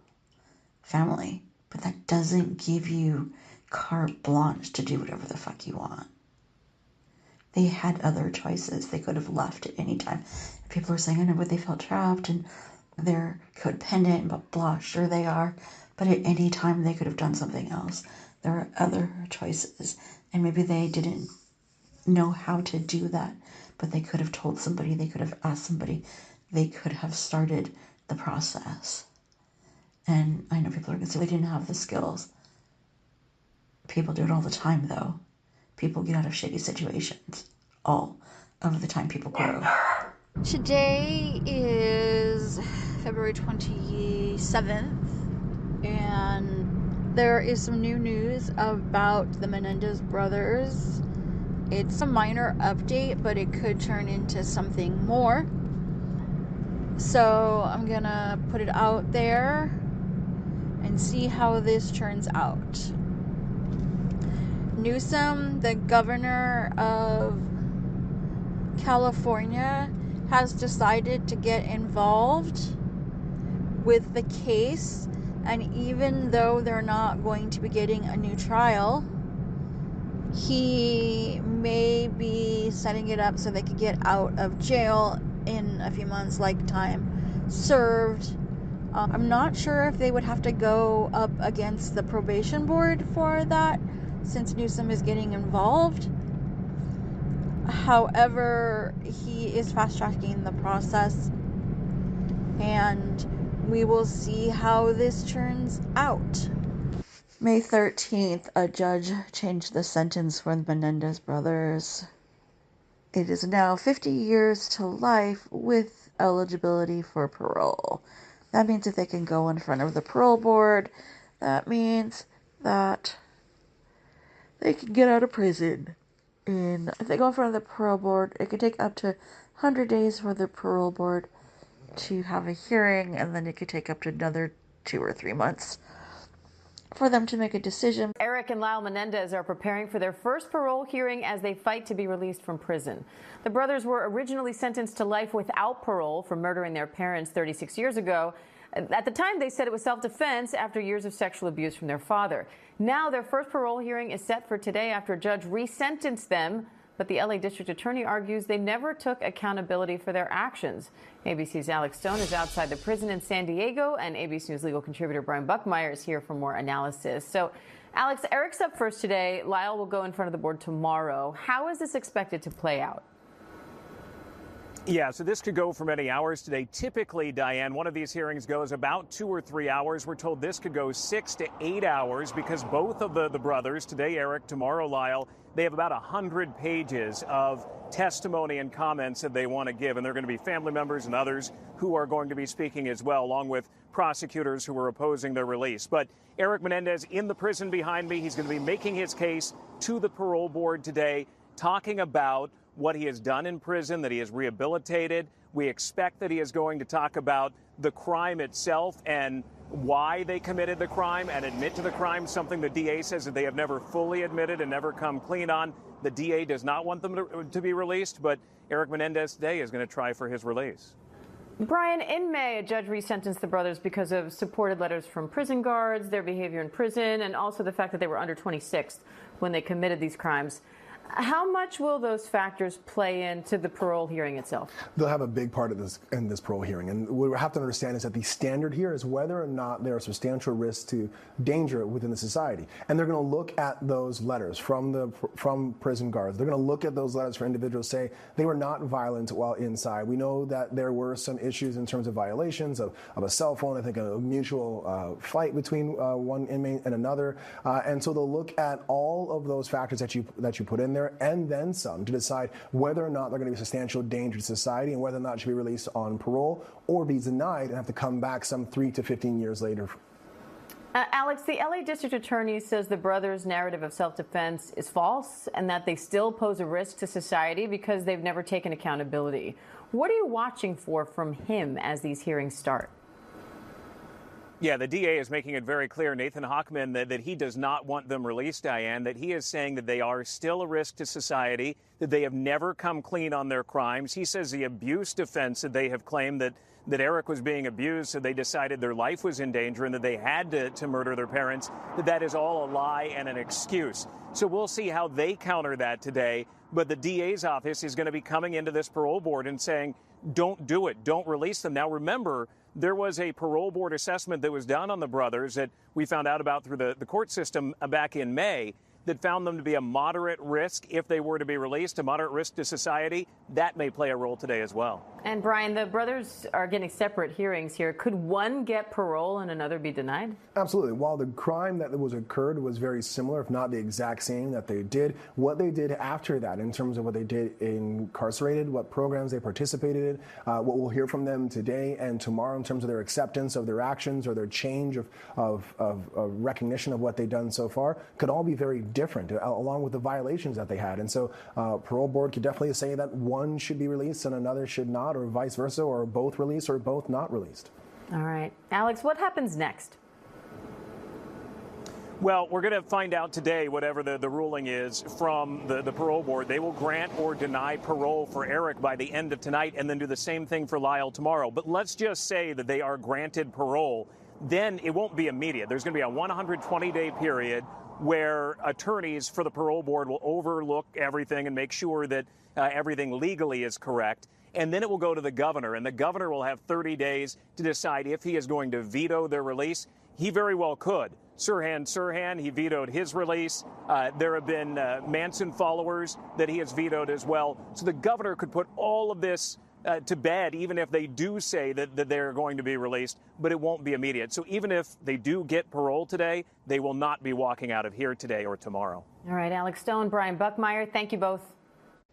family, but that doesn't give you carte blanche to do whatever the fuck you want. They had other choices. They could have left at any time. People are saying, I know, but they felt trapped and they're codependent, but blah, sure they are. But at any time they could have done something else. There are other choices, and maybe they didn't know how to do that, but they could have told somebody, they could have asked somebody, they could have started the process. And I know people are going to say they didn't have the skills. People do it all the time, though. People get out of shitty situations. All of the time people grow. Today is February 27th, and there is some new news about the Menendez brothers. It's a minor update, but it could turn into something more. So I'm gonna put it out there and see how this turns out. Newsom, the governor of California, has decided to get involved with the case, and even though they're not going to be getting a new trial, he may be setting it up so they could get out of jail in a few months, like time served. I'm not sure if they would have to go up against the probation board for that, since Newsom is getting involved. However, he is fast-tracking the process, and we will see how this turns out. May 13th, a judge changed the sentence for the Menendez brothers. It is now 50 years to life with eligibility for parole. That means if they can go in front of the parole board, that means that they can get out of prison. And if they go in front of the parole board, it could take up to 100 days for the parole board to have a hearing, and then it could take up to another 2 or 3 months for them to make a decision. Erik and Lyle Menendez are preparing for their first parole hearing as they fight to be released from prison. The brothers were originally sentenced to life without parole for murdering their parents 36 years ago. At the time, they said it was self-defense after years of sexual abuse from their father. Now, their first parole hearing is set for today after a judge resentenced them, but the LA District Attorney argues they never took accountability for their actions. ABC's Alex Stone is outside the prison in San Diego, and ABC News legal contributor Brian Buckmeyer is here for more analysis. So, Alex, Erik's up first today. Lyle will go in front of the board tomorrow. How is this expected to play out? Yeah, so this could go for many hours today. Typically, Diane, one of these hearings goes about 2 or 3 hours. We're told this could go 6 to 8 hours because both of the brothers, today Erik, tomorrow Lyle, they have about 100 pages of testimony and comments that they want to give. And they're going to be family members and others who are going to be speaking as well, along with prosecutors who are opposing their release. But Erik Menendez in the prison behind me, he's going to be making his case to the parole board today, talking about what he has done in prison, that he is rehabilitated. We expect that he is going to talk about the crime itself and why they committed the crime and admit to the crime, something the DA says that they have never fully admitted and never come clean on. The DA does not want them to be released, but Erik Menendez today is going to try for his release. Brian, in May, a judge resentenced the brothers because of supported letters from prison guards, their behavior in prison, and also the fact that they were under 26 when they committed these crimes. How much will those factors play into the parole hearing itself? They'll have a big part of this in this parole hearing. And what we have to understand is that the standard here is whether or not there are substantial risks to danger within the society. And they're going to look at those letters from prison guards. They're going to look at those letters for individuals, say they were not violent while inside. We know that there were some issues in terms of violations of a cell phone, I think a mutual fight between one inmate and another. And so they'll look at all of those factors that you put in there, and then some, to decide whether or not they're going to be a substantial danger to society and whether or not it should be released on parole or be denied and have to come back some 3 to 15 years later. Alex, the LA District Attorney says the brothers' narrative of self-defense is false and that they still pose a risk to society because they've never taken accountability. What are you watching for from him as these hearings start? Yeah, the DA is making it very clear, Nathan Hochman, that he does not want them released, Diane, that he is saying that they are still a risk to society, that they have never come clean on their crimes. He says the abuse defense that they have claimed that Erik was being abused, so they decided their life was in danger and that they had to murder their parents, that is all a lie and an excuse. So we'll see how they counter that today. But the DA's office is going to be coming into this parole board and saying, don't do it, don't release them. Now, remember, there was a parole board assessment that was done on the brothers that we found out about through the court system back in May that found them to be a moderate risk if they were to be released, a moderate risk to society. That may play a role today as well. And Brian, the brothers are getting separate hearings here. Could one get parole and another be denied? Absolutely. While the crime that was occurred was very similar, if not the exact same that they did, what they did after that in terms of what they did incarcerated, what programs they participated in, what we'll hear from them today and tomorrow in terms of their acceptance of their actions or their change of recognition of what they've done so far, could all be very different, along with the violations that they had. And so parole board could definitely say that one should be released and another should not, or vice versa, or both released or both not released. All right. Alex, what happens next? Well, we're going to find out today, whatever the ruling is from the parole board. They will grant or deny parole for Erik by the end of tonight and then do the same thing for Lyle tomorrow. But let's just say that they are granted parole. Then it won't be immediate. There's going to be a 120-day period where attorneys for the parole board will overlook everything and make sure that everything legally is correct. And then it will go to the governor, and the governor will have 30 days to decide if he is going to veto their release. He very well could. Sirhan, he vetoed his release. There have been Manson followers that he has vetoed as well. So the governor could put all of this to bed, even if they do say that they're going to be released, but it won't be immediate. So even if they do get parole today, they will not be walking out of here today or tomorrow. All right, Alex Stone, Brian Buckmeyer, thank you both.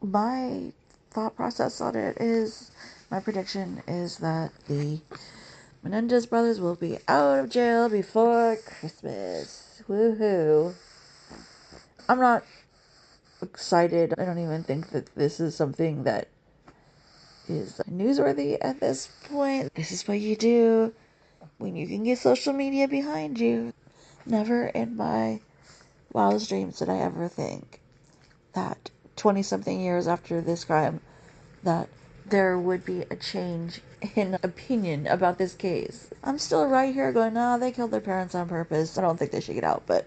My thought process on it is My prediction is that the Menendez brothers will be out of jail before Christmas. Woohoo. I'm not excited. I don't even think that this is something that is newsworthy at this point. This is what you do when you can get social media behind you. Never in my wildest dreams did I ever think that 20-something years after this crime that there would be a change in opinion about this case. I'm still right here going, nah, they killed their parents on purpose. I don't think they should get out, but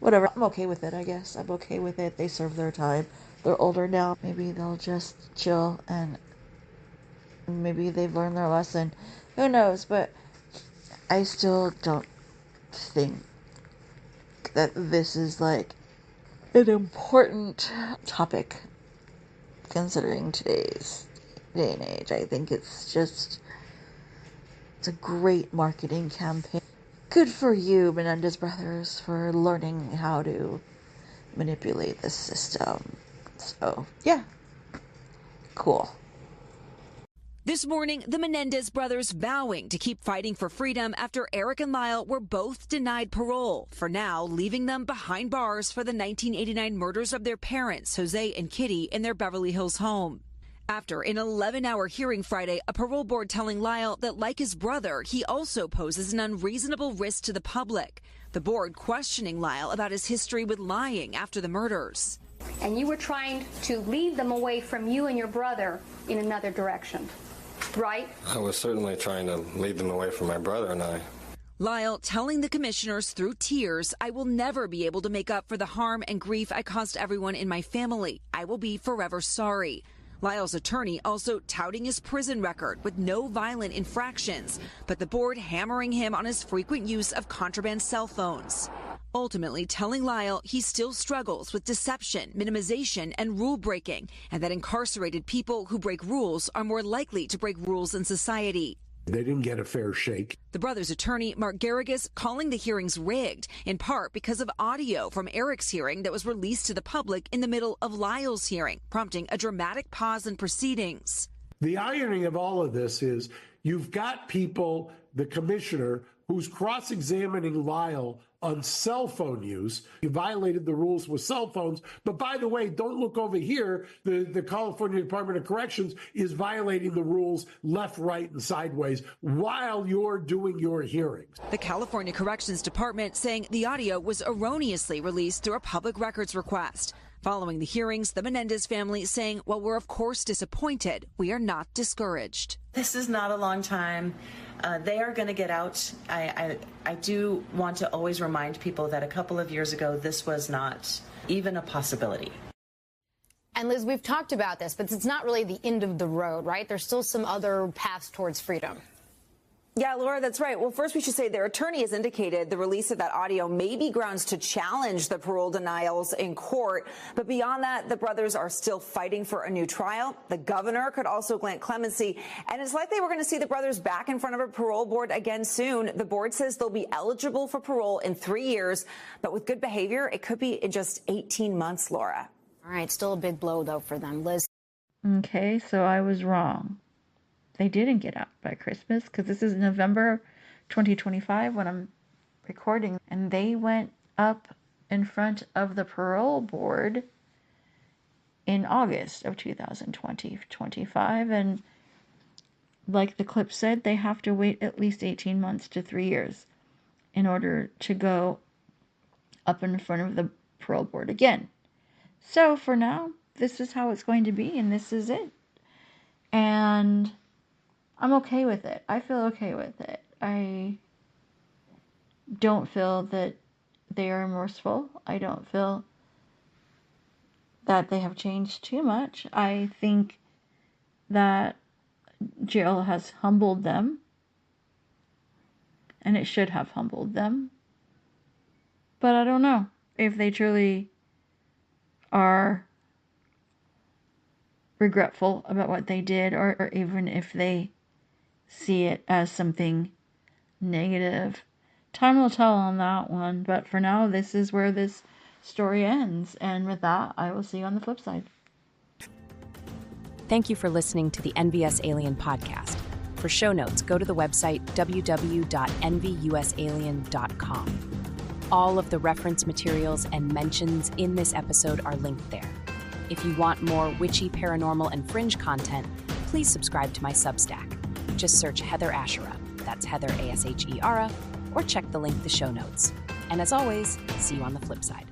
whatever. I'm okay with it, I guess. I'm okay with it. They served their time. They're older now. Maybe they'll just chill and maybe they've learned their lesson. Who knows? But I still don't think that this is like an important topic considering today's day and age. I think it's a great marketing campaign. Good for you, Menendez brothers, for learning how to manipulate the system. So, yeah. Cool. This morning, the Menendez brothers vowing to keep fighting for freedom after Erik and Lyle were both denied parole, for now leaving them behind bars for the 1989 murders of their parents, Jose and Kitty, in their Beverly Hills home. After an 11-hour hearing Friday, a parole board telling Lyle that, like his brother, he also poses an unreasonable risk to the public. The board questioning Lyle about his history with lying after the murders. And you were trying to lead them away from you and your brother in another direction, right? I was certainly trying to lead them away from my brother and I. Lyle telling the commissioners through tears, I will never be able to make up for the harm and grief I caused everyone in my family. I will be forever sorry. Lyle's attorney also touting his prison record with no violent infractions, but the board hammering him on his frequent use of contraband cell phones. Ultimately telling Lyle he still struggles with deception, minimization, and rule breaking, and that incarcerated people who break rules are more likely to break rules in society. They didn't get a fair shake. The brothers' attorney, Mark Garrigus, calling the hearings rigged, in part because of audio from Erik's hearing that was released to the public in the middle of Lyle's hearing, prompting a dramatic pause in proceedings. The irony of all of this is you've got people, the commissioner, who's cross-examining Lyle on cell phone use. He violated the rules with cell phones. But by the way, don't look over here. The California Department of Corrections is violating the rules left, right, and sideways while you're doing your hearings. The California Corrections Department saying the audio was erroneously released through a public records request. Following the hearings, the Menendez family saying, while we're of course disappointed, we are not discouraged. This is not a long time. They are going to get out. I do want to always remind people that a couple of years ago, this was not even a possibility. And Liz, we've talked about this, but it's not really the end of the road, right? There's still some other paths towards freedom. Yeah, Laura, that's right. Well, first we should say their attorney has indicated the release of that audio may be grounds to challenge the parole denials in court. But beyond that, the brothers are still fighting for a new trial. The governor could also grant clemency. And it's likely we're going to see the brothers back in front of a parole board again soon. The board says they'll be eligible for parole in 3 years. But with good behavior, it could be in just 18 months, Laura. All right, still a big blow, though, for them. Liz. Okay, so I was wrong. They didn't get out by Christmas because this is November 2025 when I'm recording. And they went up in front of the parole board in August of 2025. And like the clip said, they have to wait at least 18 months to 3 years in order to go up in front of the parole board again. So for now, this is how it's going to be and this is it. And I'm okay with it. I feel okay with it. I don't feel that they are remorseful. I don't feel that they have changed too much. I think that jail has humbled them, and it should have humbled them. But I don't know if they truly are regretful about what they did, or even if they see it as something negative. Time will tell on that one, but for now, this is where this story ends. And with that, I will see you on the flip side. Thank you for listening to the NVus Alien Podcast. For show notes, go to the website www.nvusalien.com. All of the reference materials and mentions in this episode are linked there. If you want more witchy, paranormal, and fringe content, please subscribe to my Substack. Just search Heather Ashera, that's Heather Ashera, or check the link in the show notes. And as always, see you on the flip side.